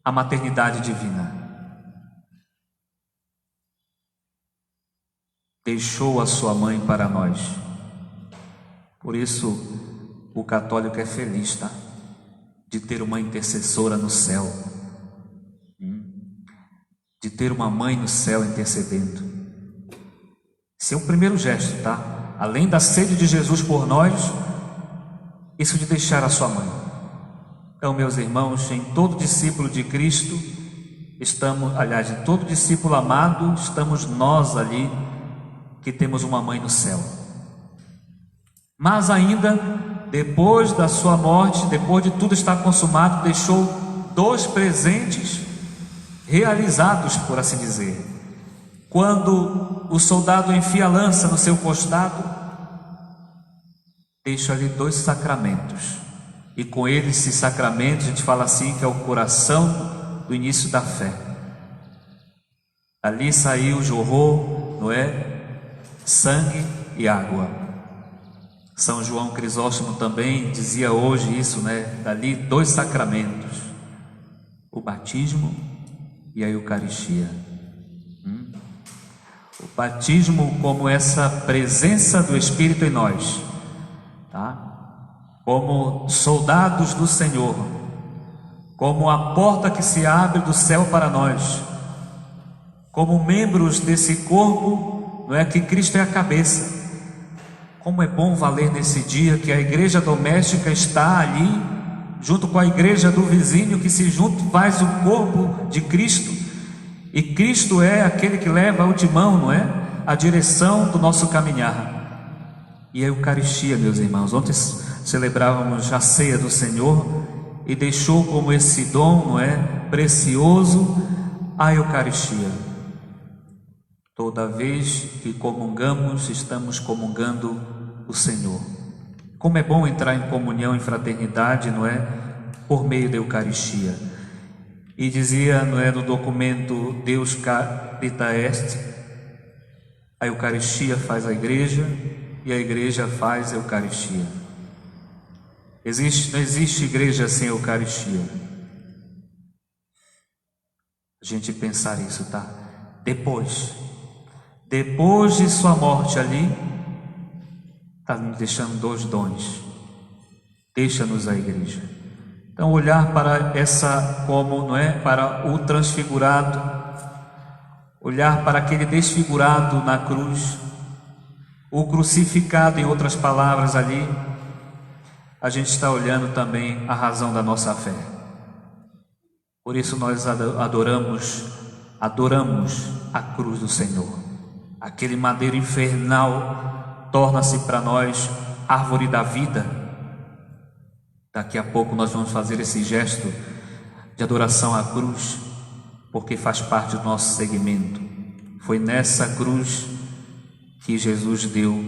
S1: a maternidade divina. Deixou a sua mãe para nós. Por isso o católico é feliz, tá? De ter uma intercessora no céu, de ter uma mãe no céu intercedendo. Esse é o primeiro gesto, tá? Além da sede de Jesus por nós, isso de deixar a sua mãe. Então, meus irmãos, em todo discípulo de Cristo estamos, aliás, em todo discípulo amado, estamos nós ali, que temos uma mãe no céu. Mas ainda, depois da sua morte, depois de tudo estar consumado, deixou 2 presentes realizados, por assim dizer. Quando o soldado enfia a lança no seu costado, deixa ali 2 sacramentos. E com eles, esses sacramentos, a gente fala assim, que é o coração do início da fé. Ali saiu, jorrou, não é? Sangue e água. São João Crisóstomo também dizia hoje isso, né? Dali 2 sacramentos: o batismo e a Eucaristia. O batismo como essa presença do Espírito em nós, tá? Como soldados do Senhor, como a porta que se abre do céu para nós, como membros desse corpo, não é, que Cristo é a cabeça. Como é bom valer nesse dia que a igreja doméstica está ali, junto com a igreja do vizinho, que se junto faz o corpo de Cristo. E Cristo é aquele que leva o timão, não é? A direção do nosso caminhar. E a Eucaristia, meus irmãos, ontem celebrávamos a ceia do Senhor e deixou como esse dom, não é, precioso, a Eucaristia. Toda vez que comungamos, estamos comungando o Senhor. Como é bom entrar em comunhão, em fraternidade, não é? Por meio da Eucaristia. E dizia, não é, no documento Deus Carita Est, a Eucaristia faz a igreja e a igreja faz a Eucaristia. Não existe igreja sem Eucaristia. A gente pensar isso, tá? Depois de sua morte ali, está nos deixando 2 dons. Deixa-nos a igreja. Então, olhar para essa, como, não é, para o transfigurado, olhar para aquele desfigurado na cruz, o crucificado, em outras palavras ali, a gente está olhando também a razão da nossa fé. Por isso nós adoramos a cruz do Senhor. Aquele madeiro infernal torna-se para nós árvore da vida. Daqui a pouco nós vamos fazer esse gesto de adoração à cruz, porque faz parte do nosso segmento. Foi nessa cruz que Jesus deu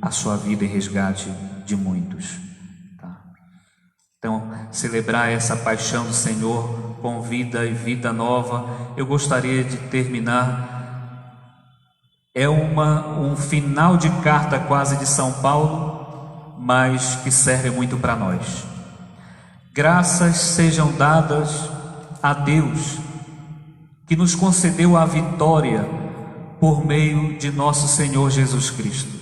S1: a sua vida em resgate de muitos. Tá? Então, celebrar essa paixão do Senhor com vida e vida nova. Eu gostaria de terminar É um final de carta quase de São Paulo, mas que serve muito para nós. Graças sejam dadas a Deus, que nos concedeu a vitória por meio de nosso Senhor Jesus Cristo.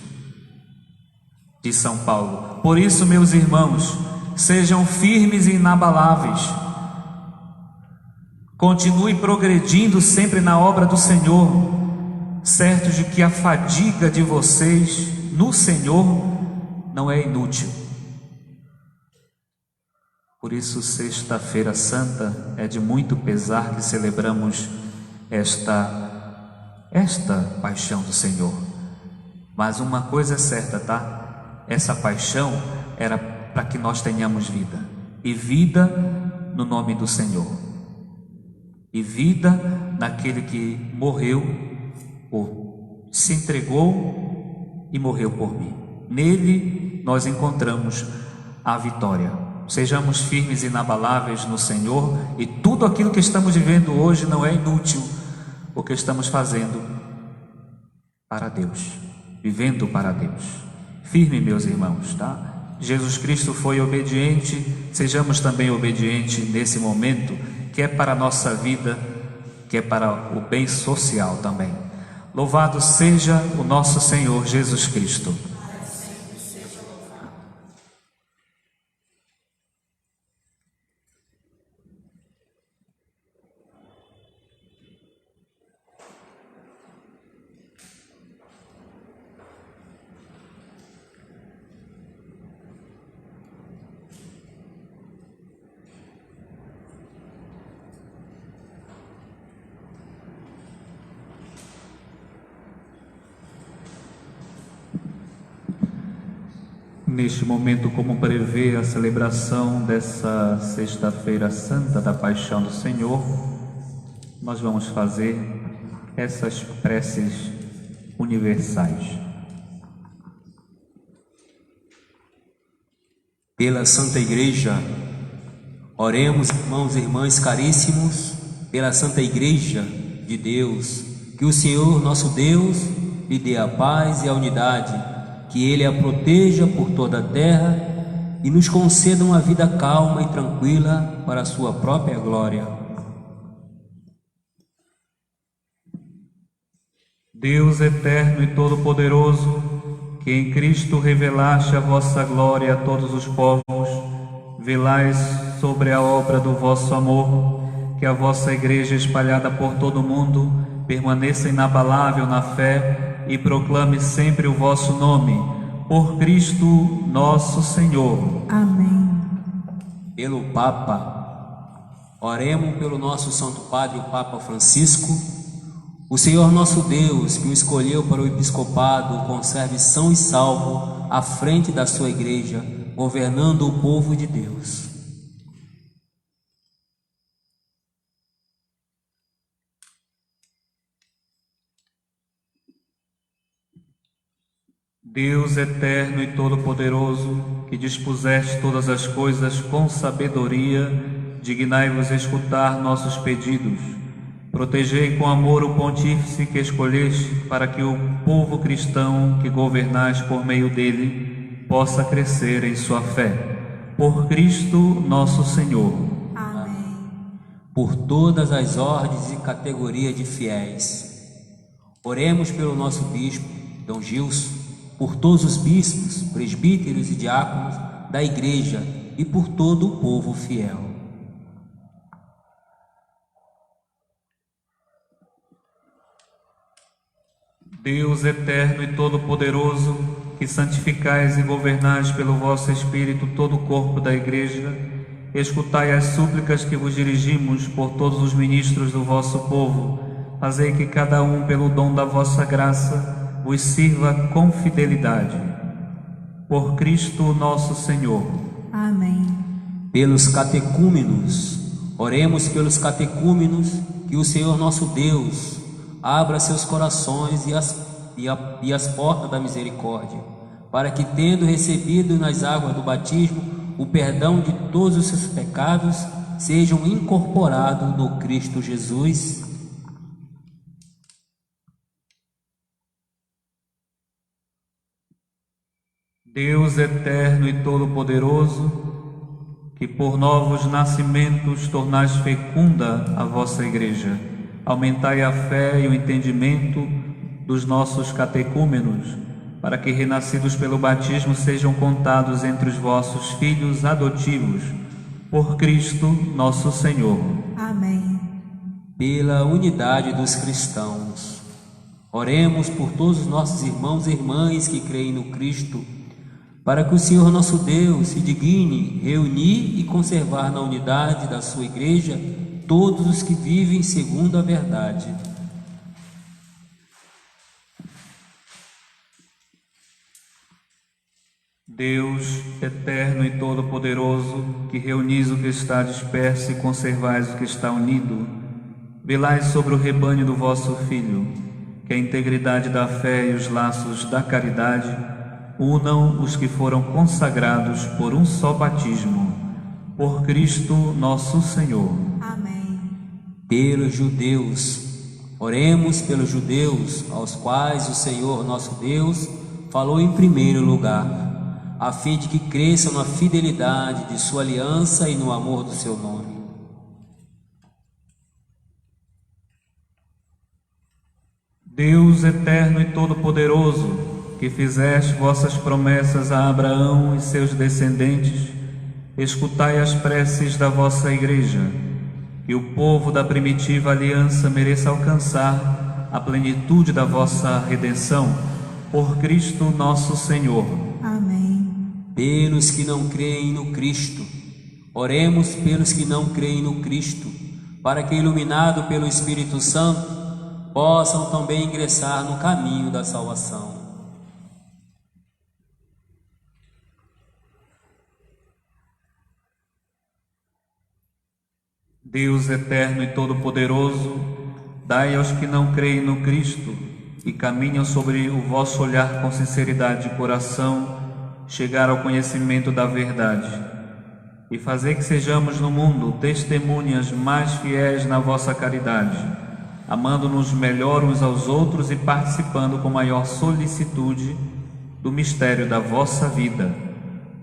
S1: De São Paulo. Por isso, meus irmãos, sejam firmes e inabaláveis. Continue progredindo sempre na obra do Senhor, certos de que a fadiga de vocês no Senhor não é inútil. Por isso, Sexta-feira Santa é de muito pesar que celebramos esta paixão do Senhor. Mas uma coisa é certa, tá? Essa paixão era para que nós tenhamos vida, e vida no nome do Senhor, e vida naquele que morreu, se entregou e morreu por mim. Nele nós encontramos a vitória. Sejamos firmes e inabaláveis no Senhor, e tudo aquilo que estamos vivendo hoje não é inútil, porque estamos fazendo para Deus, vivendo para Deus. Firme, meus irmãos, tá? Jesus Cristo foi obediente, sejamos também obedientes nesse momento, que é para a nossa vida, que é para o bem social também. Louvado seja o nosso Senhor Jesus Cristo. Neste momento, como prevê a celebração dessa Sexta-feira Santa da Paixão do Senhor, nós vamos fazer essas preces universais.
S5: Pela Santa Igreja, oremos, irmãos e irmãs caríssimos, pela Santa Igreja de Deus, que o Senhor nosso Deus lhe dê a paz e a unidade, que Ele a proteja por toda a terra e nos conceda uma vida calma e tranquila para a sua própria glória.
S1: Deus eterno e todo-poderoso, que em Cristo revelaste a vossa glória a todos os povos, velais sobre a obra do vosso amor, que a vossa Igreja espalhada por todo o mundo permaneça inabalável na fé e proclame sempre o vosso nome, por Cristo nosso Senhor.
S7: Amém.
S5: Pelo Papa, oremos pelo nosso Santo Padre, o Papa Francisco. O Senhor nosso Deus, que o escolheu para o episcopado, o conserve são e salvo à frente da sua Igreja, governando o povo de Deus.
S1: Deus eterno e todo-poderoso, que dispuseste todas as coisas com sabedoria, dignai-vos escutar nossos pedidos. Protegei com amor o pontífice que escolheste, para que o povo cristão que governais por meio dele possa crescer em sua fé. Por Cristo nosso Senhor.
S7: Amém.
S5: Por todas as ordens e categorias de fiéis, oremos pelo nosso bispo, Dom Gilson, por todos os bispos, presbíteros e diáconos da Igreja e por todo o povo fiel.
S1: Deus eterno e todo-poderoso, que santificais e governais pelo vosso Espírito todo o corpo da Igreja, escutai as súplicas que vos dirigimos por todos os ministros do vosso povo. Fazei que cada um, pelo dom da vossa graça, vos sirva com fidelidade. Por Cristo nosso Senhor.
S7: Amém.
S5: Pelos catecúmenos, oremos pelos catecúmenos, que o Senhor nosso Deus abra seus corações e as portas da misericórdia, para que, tendo recebido nas águas do batismo o perdão de todos os seus pecados, sejam incorporados no Cristo Jesus.
S1: Deus eterno e todo-poderoso, que por novos nascimentos tornais fecunda a vossa Igreja, aumentai a fé e o entendimento dos nossos catecúmenos, para que, renascidos pelo batismo, sejam contados entre os vossos filhos adotivos, por Cristo nosso Senhor.
S7: Amém.
S5: Pela unidade dos cristãos, oremos por todos os nossos irmãos e irmãs que creem no Cristo, para que o Senhor nosso Deus se digne reunir e conservar na unidade da sua Igreja todos os que vivem segundo a verdade.
S1: Deus, eterno e todo-poderoso, que reunis o que está disperso e conservais o que está unido, velai sobre o rebanho do vosso Filho, que a integridade da fé e os laços da caridade unam os que foram consagrados por um só batismo, por Cristo nosso Senhor.
S7: Amém.
S5: Pelos judeus, oremos pelos judeus, aos quais o Senhor nosso Deus falou em primeiro lugar, a fim de que cresçam na fidelidade de sua aliança e no amor do seu nome.
S1: Deus eterno e todo-poderoso, que fizeste vossas promessas a Abraão e seus descendentes, escutai as preces da vossa Igreja, que o povo da primitiva aliança mereça alcançar a plenitude da vossa redenção, por Cristo nosso Senhor.
S7: Amém.
S5: Pelos que não creem no Cristo, oremos pelos que não creem no Cristo, para que, iluminado pelo Espírito Santo, possam também ingressar no caminho da salvação.
S1: Deus eterno e todo-poderoso, dai aos que não creem no Cristo e caminham sobre o vosso olhar com sinceridade de coração, chegar ao conhecimento da verdade, e fazer que sejamos no mundo testemunhas mais fiéis na vossa caridade, amando-nos melhor uns aos outros e participando com maior solicitude do mistério da vossa vida.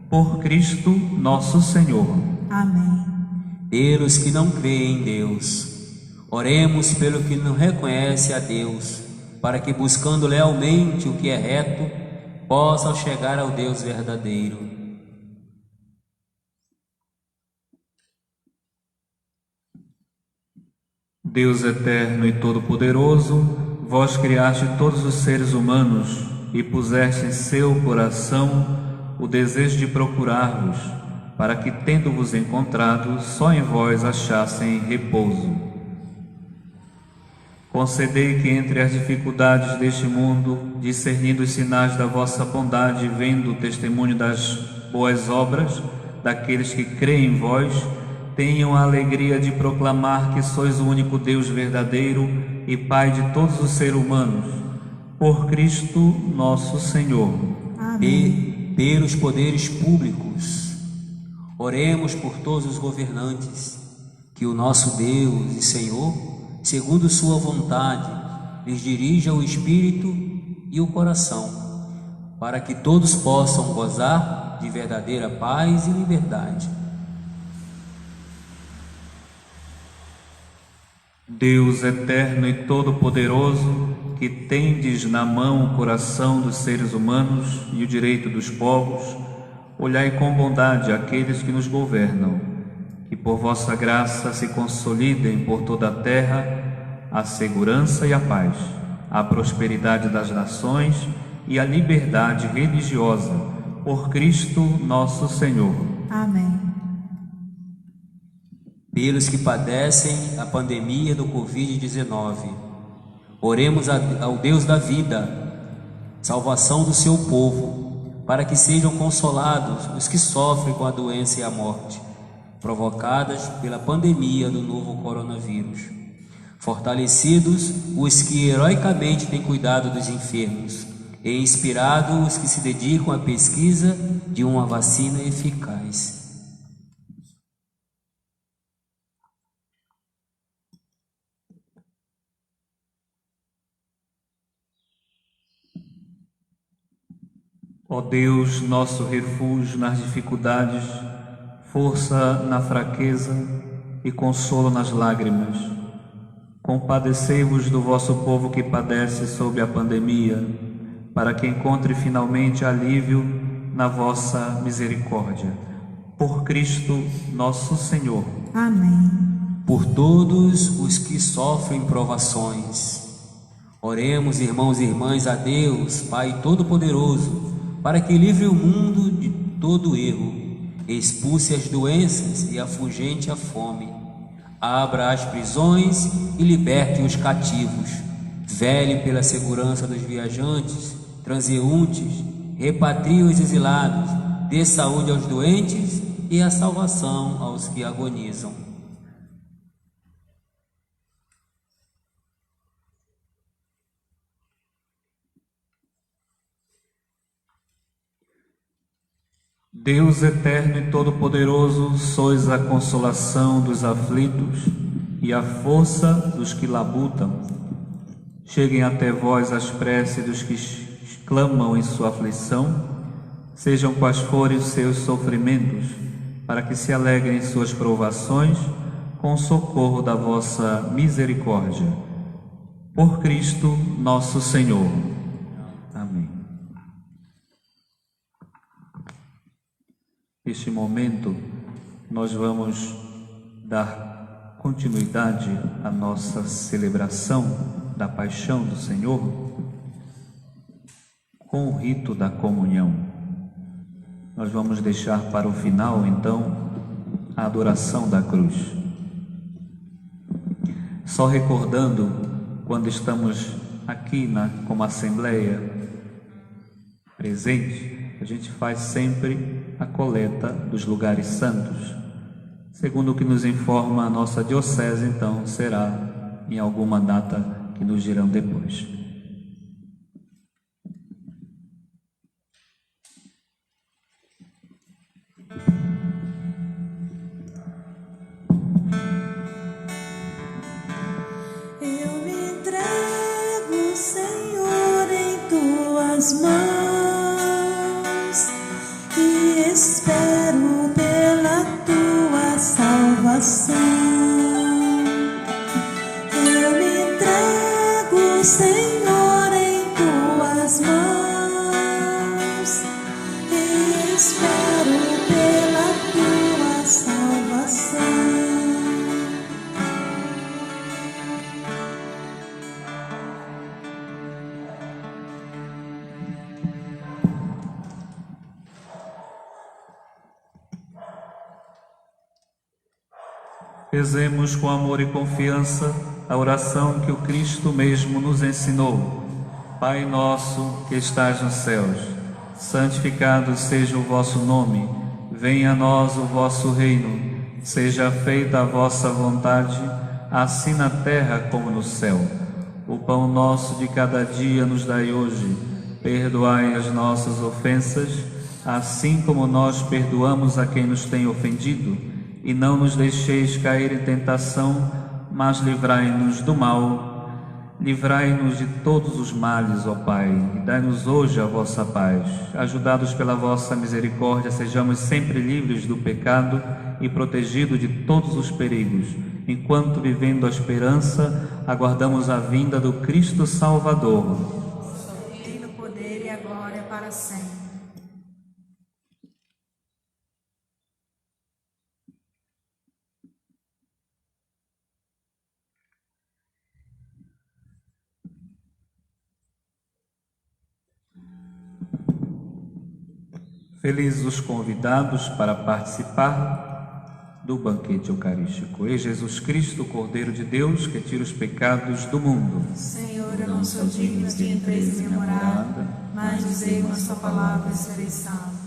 S1: Por Cristo nosso Senhor.
S7: Amém.
S5: Pelos que não creem em Deus, oremos pelo que não reconhece a Deus, para que, buscando lealmente o que é reto, possam chegar ao Deus verdadeiro.
S1: Deus eterno e todo-poderoso, vós criaste todos os seres humanos e puseste em seu coração o desejo de procurar-vos, para que, tendo-vos encontrado, só em vós achassem repouso. Concedei que, entre as dificuldades deste mundo, discernindo os sinais da vossa bondade e vendo o testemunho das boas obras daqueles que creem em vós, tenham a alegria de proclamar que sois o único Deus verdadeiro e Pai de todos os seres humanos, por Cristo nosso Senhor.
S7: Amém.
S5: Pelos poderes públicos, oremos por todos os governantes, que o nosso Deus e Senhor, segundo sua vontade, lhes dirija o espírito e o coração, para que todos possam gozar de verdadeira paz e liberdade.
S1: Deus eterno e todo-poderoso, que tendes na mão o coração dos seres humanos e o direito dos povos, olhai com bondade aqueles que nos governam, que por vossa graça se consolidem por toda a terra a segurança e a paz, a prosperidade das nações e a liberdade religiosa, por Cristo nosso Senhor.
S7: Amém.
S5: Pelos que padecem a pandemia do Covid-19, oremos ao Deus da vida, salvação do seu povo, para que sejam consolados os que sofrem com a doença e a morte, provocadas pela pandemia do novo coronavírus. Fortalecidos os que heroicamente têm cuidado dos enfermos, e inspirados os que se dedicam à pesquisa de uma vacina eficaz.
S1: Ó Deus, nosso refúgio nas dificuldades, força na fraqueza e consolo nas lágrimas, compadecei-vos do vosso povo que padece sob a pandemia, para que encontre finalmente alívio na vossa misericórdia. Por Cristo nosso Senhor.
S7: Amém.
S5: Por todos os que sofrem provações. Oremos, irmãos e irmãs, a Deus, Pai Todo-Poderoso, para que livre o mundo de todo erro, expulse as doenças e afugente a fome, abra as prisões e liberte os cativos, vele pela segurança dos viajantes, transeuntes, repatrie os exilados, dê saúde aos doentes e a salvação aos que agonizam.
S1: Deus eterno e todo-poderoso, sois a consolação dos aflitos e a força dos que labutam. Cheguem até vós as preces dos que clamam em sua aflição, sejam quais forem os seus sofrimentos, para que se alegrem em suas provações, com o socorro da vossa misericórdia. Por Cristo nosso Senhor. Amém. Neste momento, nós vamos dar continuidade à nossa celebração da Paixão do Senhor com o rito da comunhão. Nós vamos deixar para o final, então, a adoração da cruz. Só recordando, quando estamos aqui como Assembleia presente, a gente faz sempre a coleta dos lugares santos. Segundo o que nos informa a nossa diocese, então, será em alguma data que nos dirão depois.
S8: Eu me entrego, Senhor, em tuas mãos. Espero pela tua salvação. Eu me entrego, Senhor, em tuas mãos e espero pela tua salvação.
S1: Rezemos com amor e confiança a oração que o Cristo mesmo nos ensinou. Pai nosso que estás nos céus, santificado seja o vosso nome. Venha a nós o vosso reino. Seja feita a vossa vontade, assim na terra como no céu. O pão nosso de cada dia nos dai hoje. Perdoai as nossas ofensas, assim como nós perdoamos a quem nos tem ofendido. E não nos deixeis cair em tentação, mas livrai-nos do mal. Livrai-nos de todos os males, ó Pai, e dai-nos hoje a vossa paz. Ajudados pela vossa misericórdia, sejamos sempre livres do pecado e protegidos de todos os perigos, enquanto, vivendo a esperança, aguardamos a vinda do Cristo Salvador.
S7: Tem o poder e a glória para sempre.
S1: Felizes os convidados para participar do banquete eucarístico. E Jesus Cristo, Cordeiro de Deus, que tira os pecados do mundo.
S7: Senhor, eu não sou digno de entreis em minha morada, mas dizei uma só palavra e serei salvo.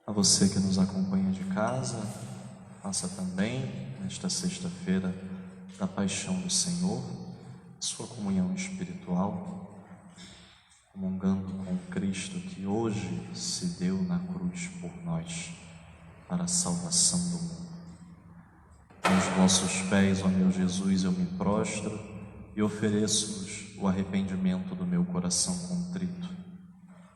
S6: A você que nos acompanha de casa, faça também, nesta sexta-feira da paixão do Senhor, sua comunhão espiritual, comungando com Cristo que hoje se deu na cruz por nós, para a salvação do mundo. Nos vossos pés, ó meu Jesus, eu me prostro e ofereço-vos o arrependimento do meu coração contrito,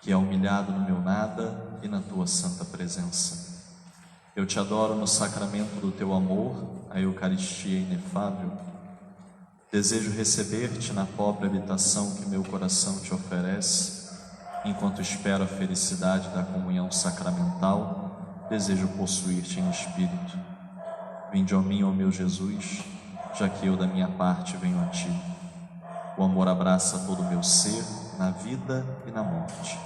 S6: que é humilhado no meu nada e na tua santa presença. Eu te adoro no sacramento do teu amor, a Eucaristia inefável. Desejo receber-te na pobre habitação que meu coração te oferece. Enquanto espero a felicidade da comunhão sacramental, desejo possuir-te em espírito. Vinde a mim, ó meu Jesus, já que eu da minha parte venho a ti. O amor abraça todo o meu ser, na vida e na morte.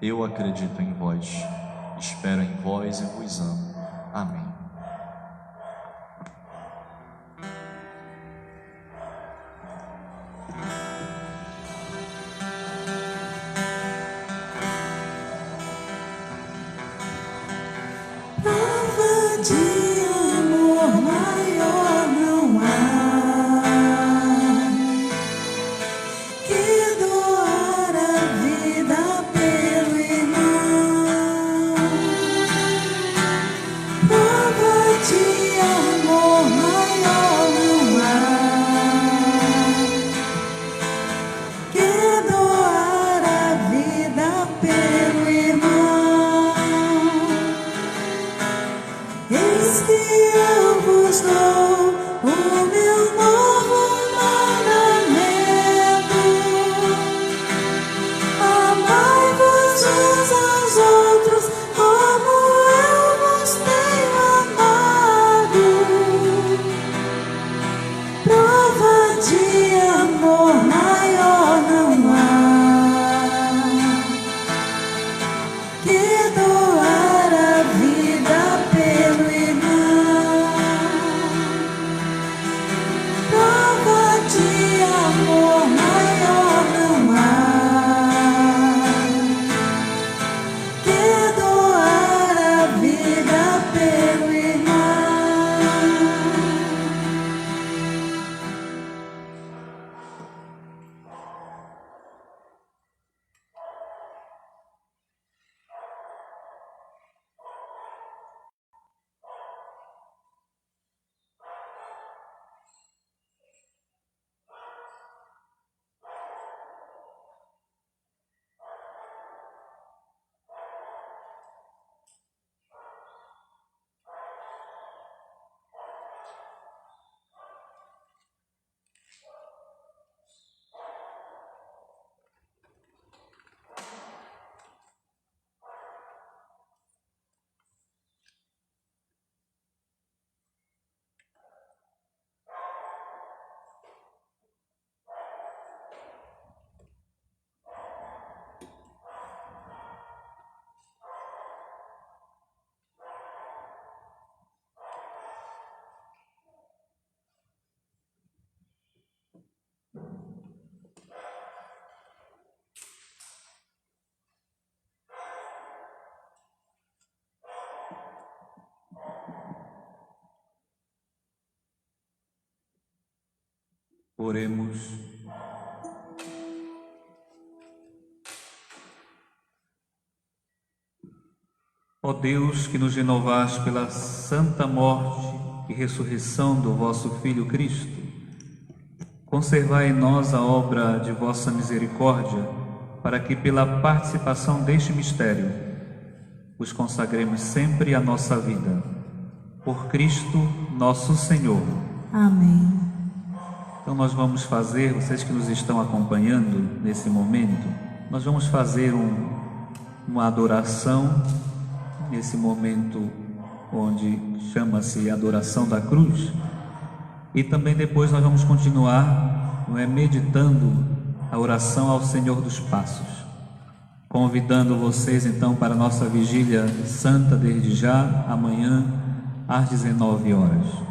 S6: Eu acredito em vós, espero em vós e vos amo. Amém.
S8: Prova de amor maior não há que doar a vida pelo irmão. Prova de amor maior não há que doar a vida pelo irmão. Eis que eu vos dou o meu novo mandamento: amai-vos uns aos outros como eu vos tenho amado. Prova de amor maior não há que doar a vida pelo irmão. Prova de amor maior não há que doar a vida pelo irmão.
S1: Oremos. Ó Deus, que nos renovaste pela santa morte e ressurreição do vosso Filho Cristo, conservai em nós a obra de vossa misericórdia, para que pela participação deste mistério os consagremos sempre à nossa vida. Por Cristo nosso Senhor.
S8: Amém.
S1: Então nós vamos fazer, vocês que nos estão acompanhando nesse momento, nós vamos fazer uma adoração nesse momento onde chama-se Adoração da Cruz, e também depois nós vamos continuar meditando a oração ao Senhor dos Passos, convidando vocês então para a nossa vigília santa desde já, amanhã às 19 horas.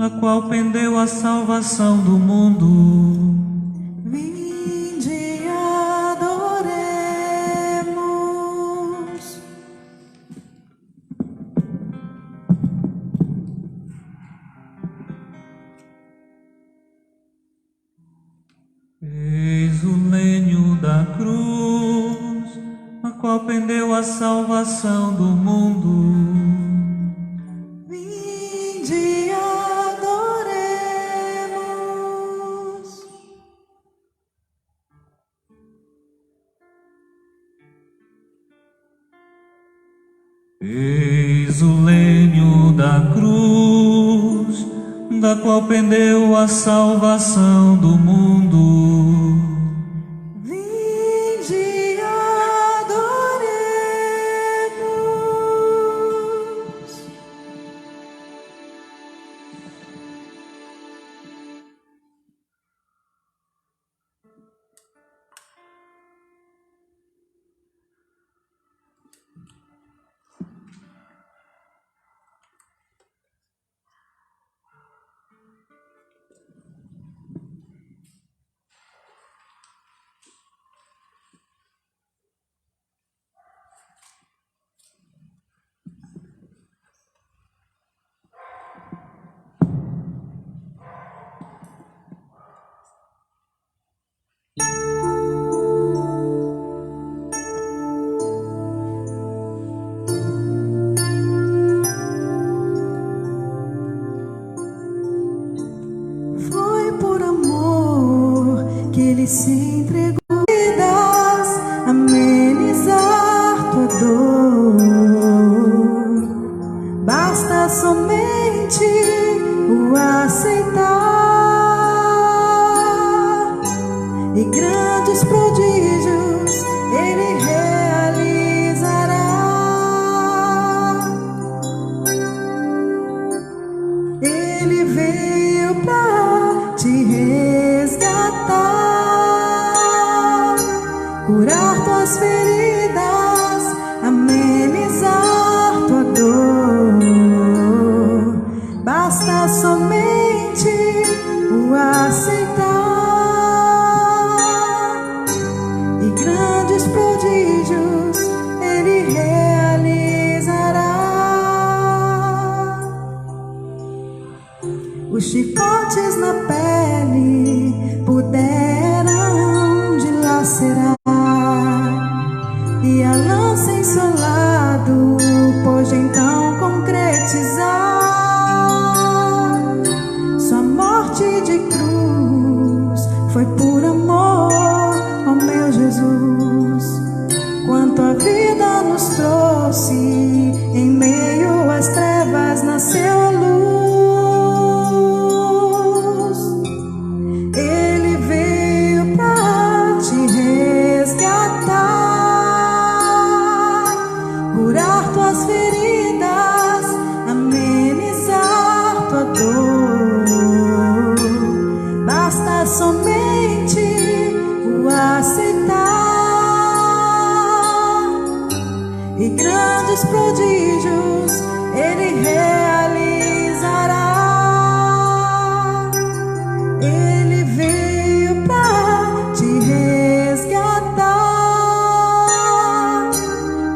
S1: da qual pendeu a salvação do mundo.
S8: Vinde e adoremos.
S1: Eis o lenho da cruz, a qual pendeu a salvação do mundo.
S8: Vinde e adoremos.
S1: Eis o lenho da cruz, da qual pendeu a salvação do mundo.
S8: Vinde e adoremos. Foi por amor que ele se entregou, vidas, amenizar tua dor. Basta somente o aceitar, e grandes prodígios ele realizará. Ele veio pra te resgatar, curar tuas feridas, amenizar tua dor. Basta somente o aceitar, e grandes prodígios ele realizará. Os chicotes na pele puderam dilacerar, e a lança em seu lado pôde então concretizar. Sua morte de cruz foi por amor, ó meu Jesus. Quanto a vida nos trouxe, em meio às trevas nasceu a luz. Ele veio pra te resgatar, curar tuas feridas, amenizar tua dor. Basta somente o aceitar, e grandes prodígios ele realizará. Ele veio pra te resgatar,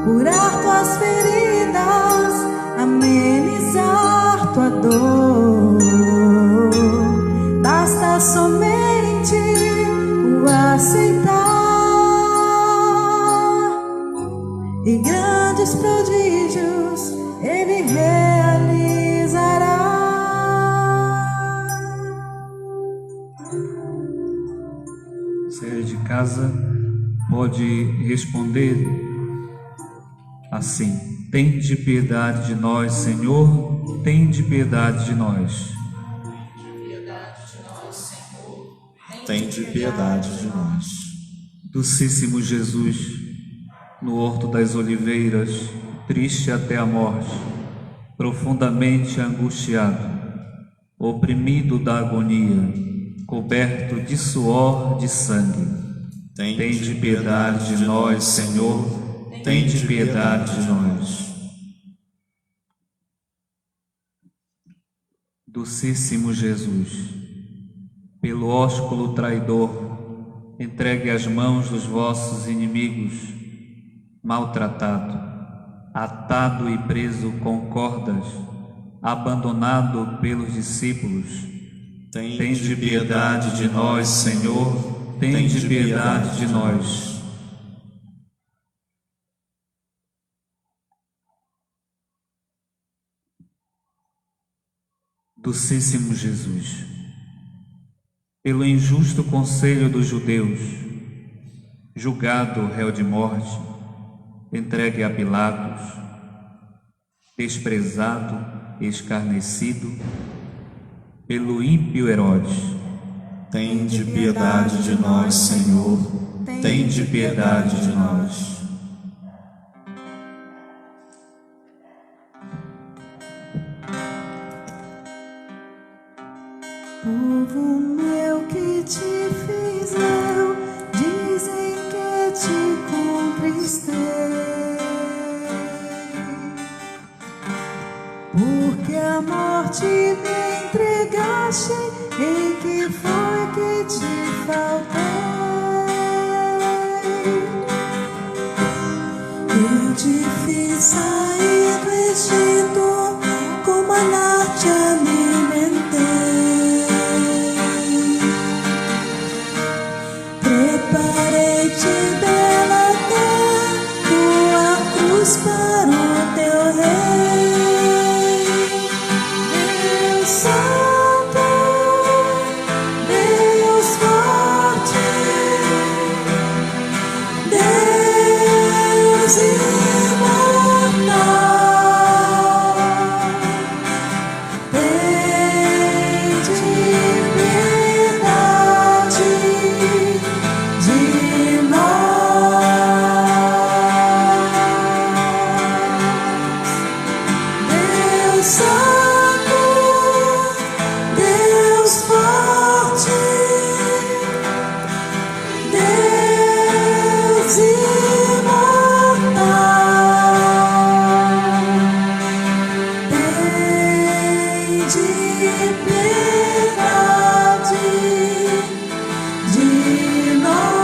S8: curar tuas feridas, amenizar tua dor. Basta somente o aceitar, e grandes prodígios ele realizará.
S1: Saia de casa pode responder assim: tende piedade de nós, Senhor, tende piedade de nós.
S6: Tende piedade de nós.
S1: Docíssimo Jesus, no Horto das Oliveiras, triste até a morte, profundamente angustiado, oprimido da agonia, coberto de suor, de sangue, tende piedade de nós, Senhor, tende piedade de nós. Docíssimo Jesus, pelo ósculo traidor, entregue às mãos dos vossos inimigos, maltratado, atado e preso com cordas, abandonado pelos discípulos, tende piedade de nós, Senhor, tende piedade de nós. Docíssimo Jesus, pelo injusto conselho dos judeus, julgado réu de morte, entregue a Pilatos, desprezado e escarnecido pelo ímpio Herodes,
S6: tende piedade de nós, Senhor, tende piedade de nós.
S8: Povo meu que te fiz eu, dizem que te contristei, porque a morte me entregaste, em que foi que te faltei? Eu te fiz sair do Egito, com maná te alimentei. Preparei-te bela terra, tua cruz para o teu rei. Deus Santo, Deus forte, Deus imortal, tende piedade de nós. Deus Santo, Deus forte, Deus imortal, tende piedade de nós.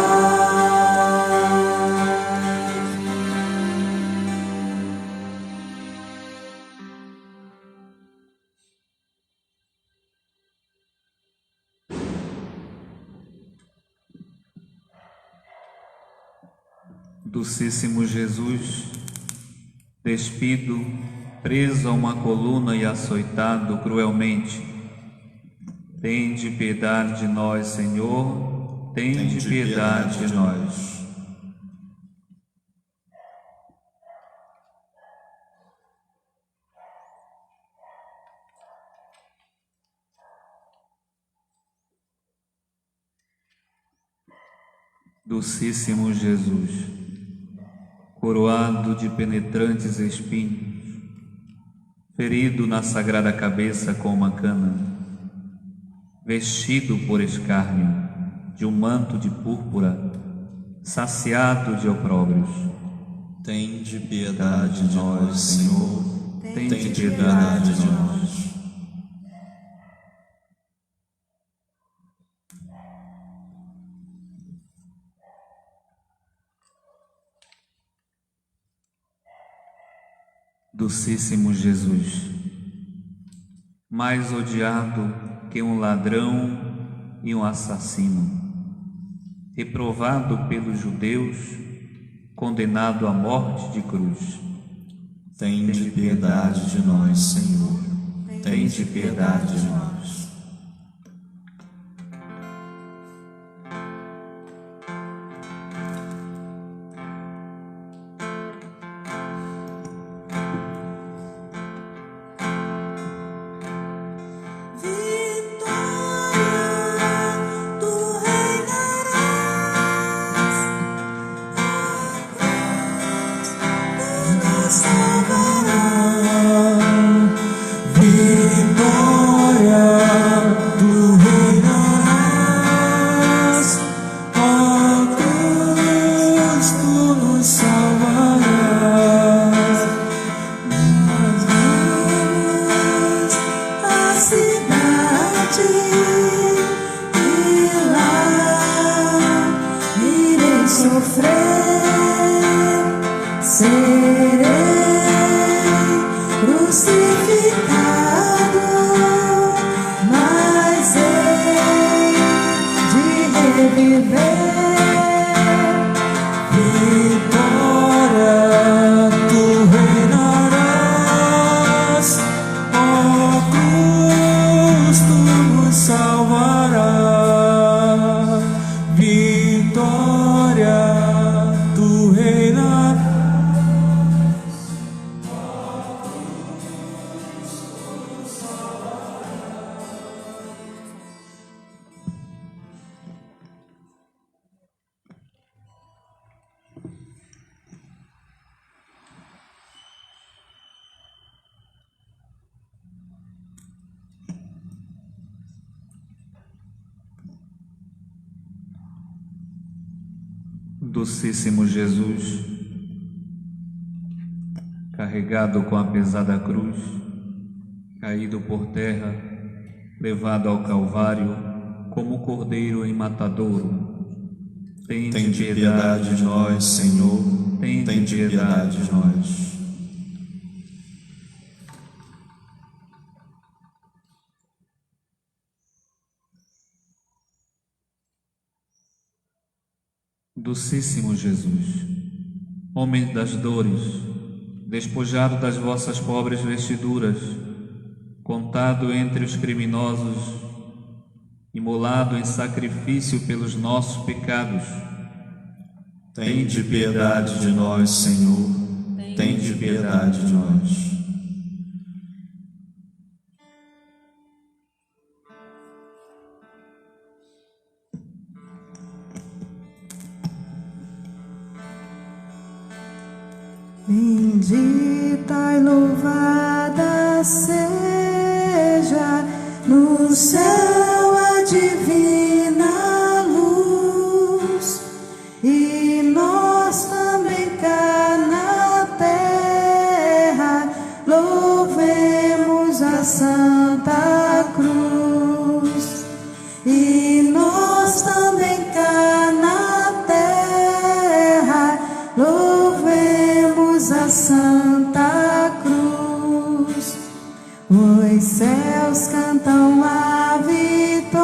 S1: Docíssimo Jesus, despido, preso a uma coluna e açoitado cruelmente, tende piedade de nós, Senhor, tende piedade de nós. Docíssimo Jesus, coroado de penetrantes espinhos, ferido na sagrada cabeça com uma cana, vestido por escárnio de um manto de púrpura, saciado de opróbrios,
S6: Tende piedade de nós, Senhor, tende piedade de nós.
S1: Docíssimo Jesus, mais odiado que um ladrão e um assassino, reprovado pelos judeus, condenado à morte de cruz,
S6: Tende piedade de nós, Senhor, tende piedade de nós.
S8: Vitória crucificado, mas hei de reviver.
S4: Vitória, tu reinarás, ó cruz, tu nos salvarás. Vitória, tu reinarás.
S1: Docíssimo Jesus, carregado com a pesada cruz, caído por terra, levado ao Calvário como cordeiro em matadouro,
S6: Tende piedade de nós, Senhor, tende piedade de nós.
S1: Docíssimo Jesus, homem das dores, despojado das vossas pobres vestiduras, contado entre os criminosos, imolado em sacrifício pelos nossos pecados,
S6: Tende piedade de nós, Senhor, tende piedade de nós.
S8: Bendita e louvada seja no céu a divina luz, e nós também cá na terra louvemos a Santa Cruz. E nós também cá na terra louvemos a Santa Cruz. Os céus cantam a vitória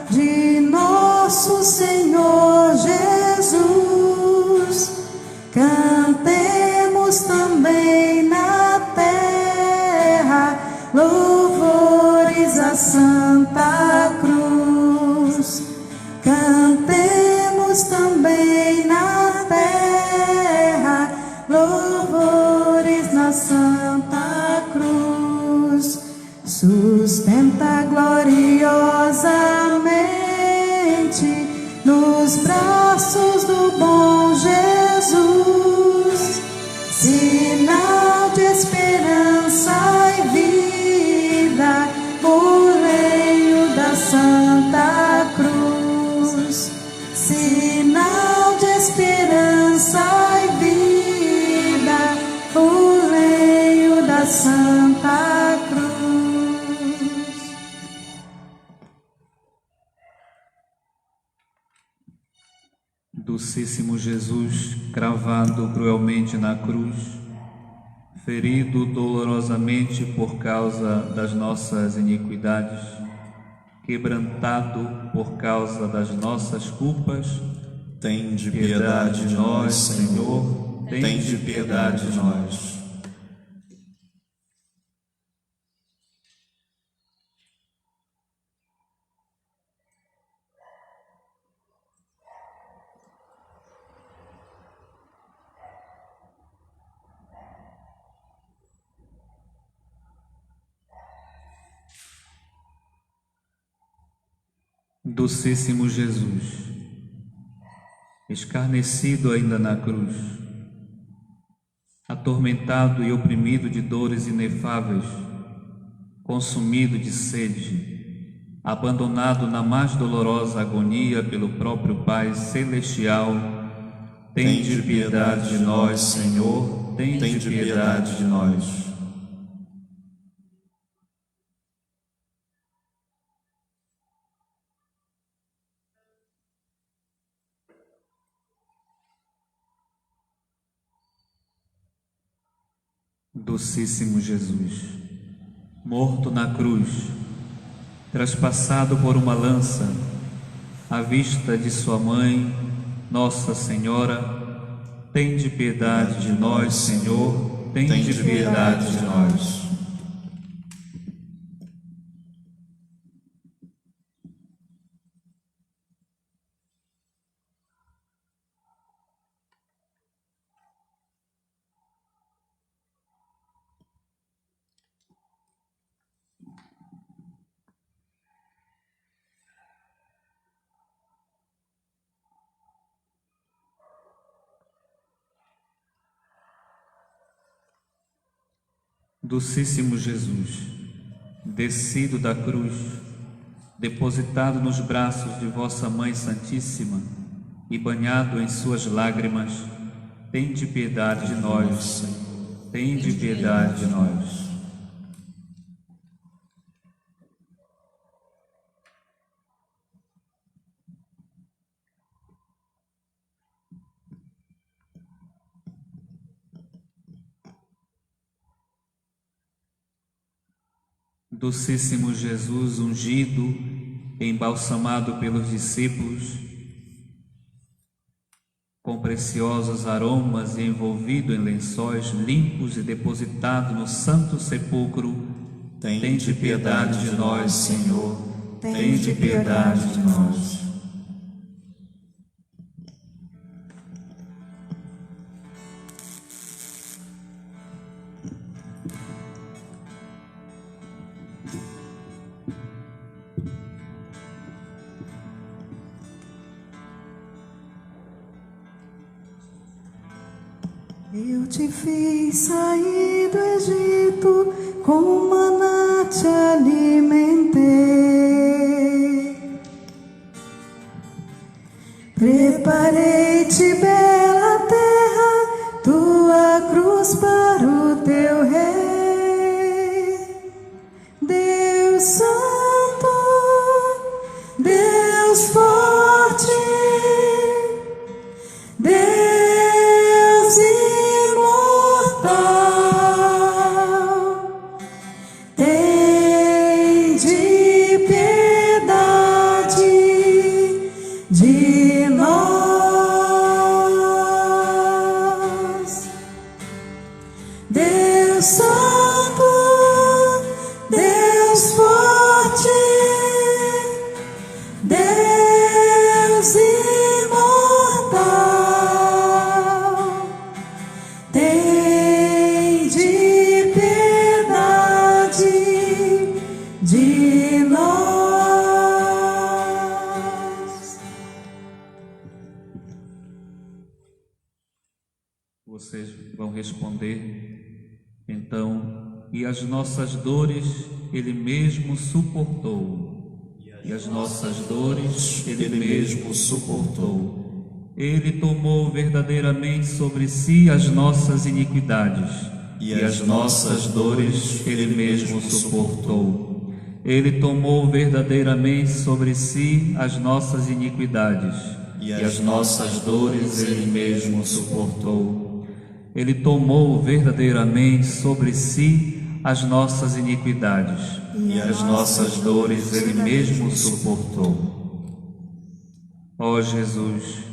S8: de nosso Senhor Jesus. Cantemos também na terra louvores a Santa Cruz. Cantemos também na terra louvores na Santa Cruz. Sustenta gloriosamente nos braços do bom Jesus, sinal de esperança e vida, por meio da Santa Cruz. Sinal de esperança e vida, por meio da Santa Cruz.
S1: Docíssimo Jesus, cravado cruelmente na cruz, ferido dolorosamente por causa das nossas iniquidades, quebrantado por causa das nossas culpas,
S6: Tende piedade de nós, Senhor, tende piedade de nós.
S1: Docíssimo Jesus, escarnecido ainda na cruz, atormentado e oprimido de dores inefáveis, consumido de sede, abandonado na mais dolorosa agonia pelo próprio Pai Celestial, tende piedade de nós, Senhor, tende piedade de nós. Docíssimo Jesus, morto na cruz, traspassado por uma lança, à vista de sua mãe, Nossa Senhora, tende piedade de nós, Senhor, tende piedade de nós. Docíssimo Jesus, descido da cruz, depositado nos braços de vossa Mãe Santíssima e banhado em suas lágrimas, tende piedade de nós, Senhor, tende piedade de nós. Docíssimo Jesus, ungido, embalsamado pelos discípulos, com preciosos aromas e envolvido em lençóis limpos e depositado no santo sepulcro, tende piedade de nós, Senhor, tende piedade de nós.
S8: Eu te fiz sair do Egito, com maná te alimentei. Preparei-te bela terra, tua cruz para o teu rei. Deus Santo, Deus forte, Deus de nós. Deus Santo, Deus forte, Deus imortal, tende piedade de nós.
S1: Vocês vão responder, então, e as nossas dores Ele mesmo suportou, e as nossas dores Ele mesmo suportou. Ele tomou verdadeiramente sobre si as nossas iniquidades, e as nossas dores Ele mesmo suportou. Ele tomou verdadeiramente sobre si as nossas iniquidades, e as nossas dores Ele mesmo suportou. Ele tomou verdadeiramente sobre si as nossas iniquidades, e as nossas dores Ele mesmo suportou. Ó Jesus,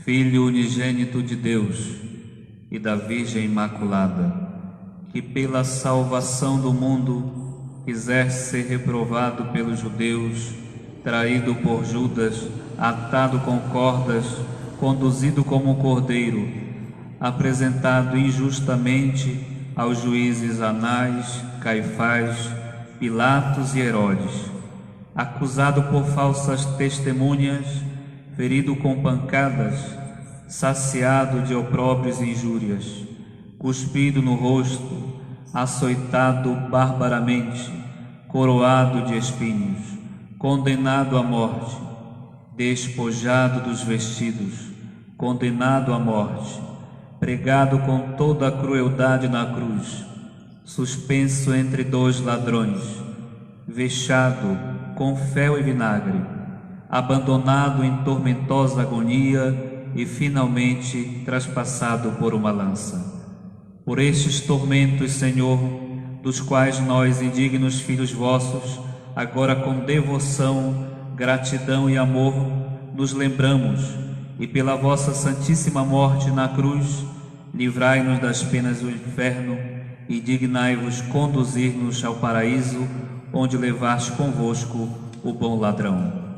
S1: Filho unigênito de Deus e da Virgem Imaculada, que pela salvação do mundo quiseste ser reprovado pelos judeus, traído por Judas, atado com cordas, conduzido como um cordeiro, apresentado injustamente aos juízes Anás, Caifás, Pilatos e Herodes, acusado por falsas testemunhas, ferido com pancadas, saciado de opróbrios e injúrias, cuspido no rosto, açoitado barbaramente, coroado de espinhos, condenado à morte, despojado dos vestidos, condenado à morte, pregado com toda a crueldade na cruz, suspenso entre dois ladrões, vexado com fel e vinagre, abandonado em tormentosa agonia e finalmente traspassado por uma lança. Por estes tormentos, Senhor, dos quais nós, indignos filhos vossos, agora com devoção, gratidão e amor, nos lembramos, e pela vossa santíssima morte na cruz, livrai-nos das penas do inferno e dignai-vos conduzir-nos ao paraíso, onde levaste convosco o bom ladrão.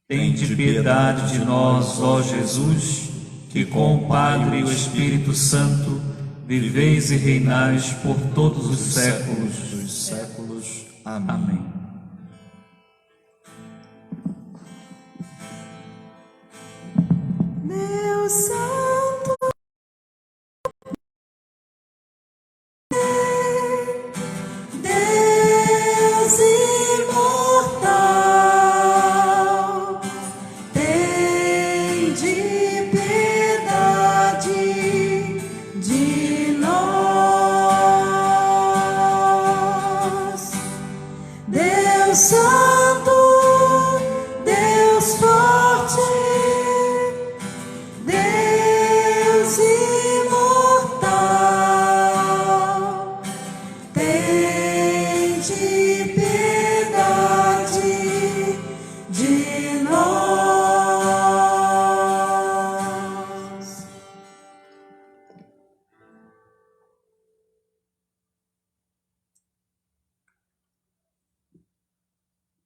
S1: Tende piedade de nós, ó Jesus, que com o Padre e o Espírito Santo viveis e reinais por todos os séculos
S6: dos séculos. Amém.
S1: Amém.
S8: Deus Santo, Deus imortal, tende piedade de nós. Deus Santo, Deus forte, Deus imortal, tende piedade de nós.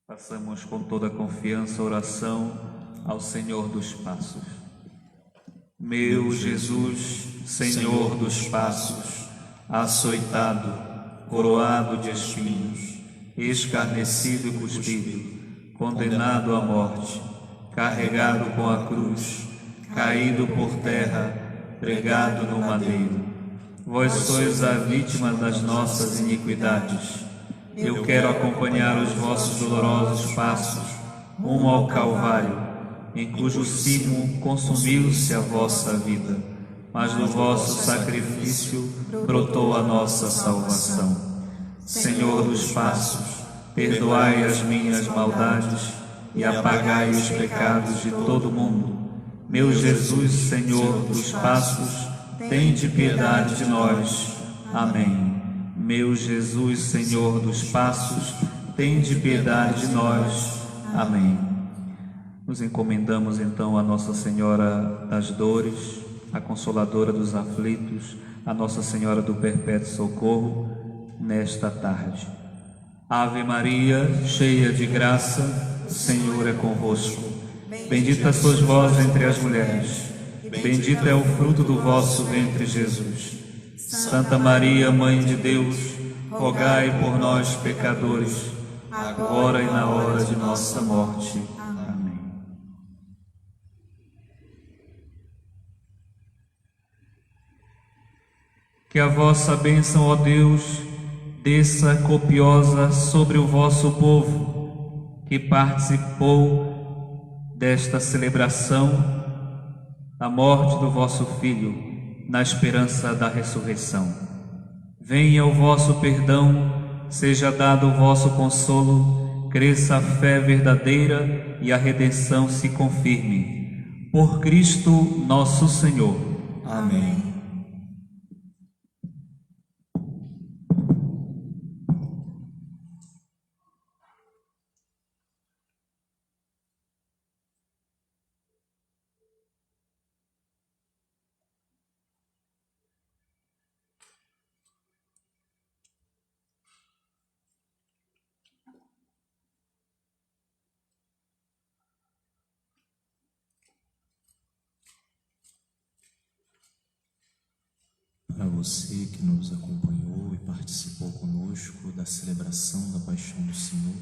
S1: Façamos com toda a confiança a oração ao Senhor dos Passos. Meu Jesus, Senhor dos Passos, açoitado, coroado de espinhos, escarnecido e cuspido, condenado à morte, carregado com a cruz, caído por terra, pregado no madeiro. Vós sois a vítima das nossas iniquidades. Eu quero acompanhar os vossos dolorosos passos rumo ao Calvário, em cujo cimo consumiu-se a vossa vida, mas do vosso sacrifício brotou a nossa salvação. Senhor dos passos, perdoai as minhas maldades e apagai os pecados de todo o mundo. Meu Jesus, Senhor dos passos, tende piedade de nós. Amém. Meu Jesus, Senhor dos passos, tende piedade de nós. Amém. Nos encomendamos então a Nossa Senhora das Dores, a Consoladora dos Aflitos, a Nossa Senhora do Perpétuo Socorro, nesta tarde. Ave Maria, cheia de graça, o Senhor é convosco. Bendita sois vós entre as mulheres, bendito é o fruto do vosso ventre, Jesus. Santa Maria, Mãe de Deus, rogai por nós, pecadores, agora e na hora de nossa morte. Amém. Que a vossa bênção, ó Deus, desça copiosa sobre o vosso povo, que participou desta celebração da morte do vosso Filho, na esperança da ressurreição. Venha o vosso perdão, seja dado o vosso consolo, cresça a fé verdadeira e a redenção se confirme. Por Cristo nosso Senhor.
S6: Amém.
S4: Para você que nos acompanhou e participou conosco da celebração da Paixão do Senhor,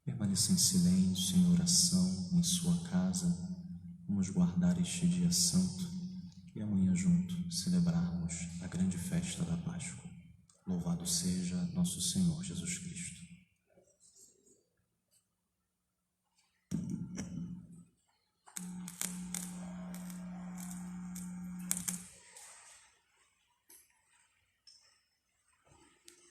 S4: permaneça em silêncio, em oração, em sua casa. Vamos guardar este dia santo e amanhã junto celebrarmos a grande festa da Páscoa. Louvado seja nosso Senhor Jesus Cristo.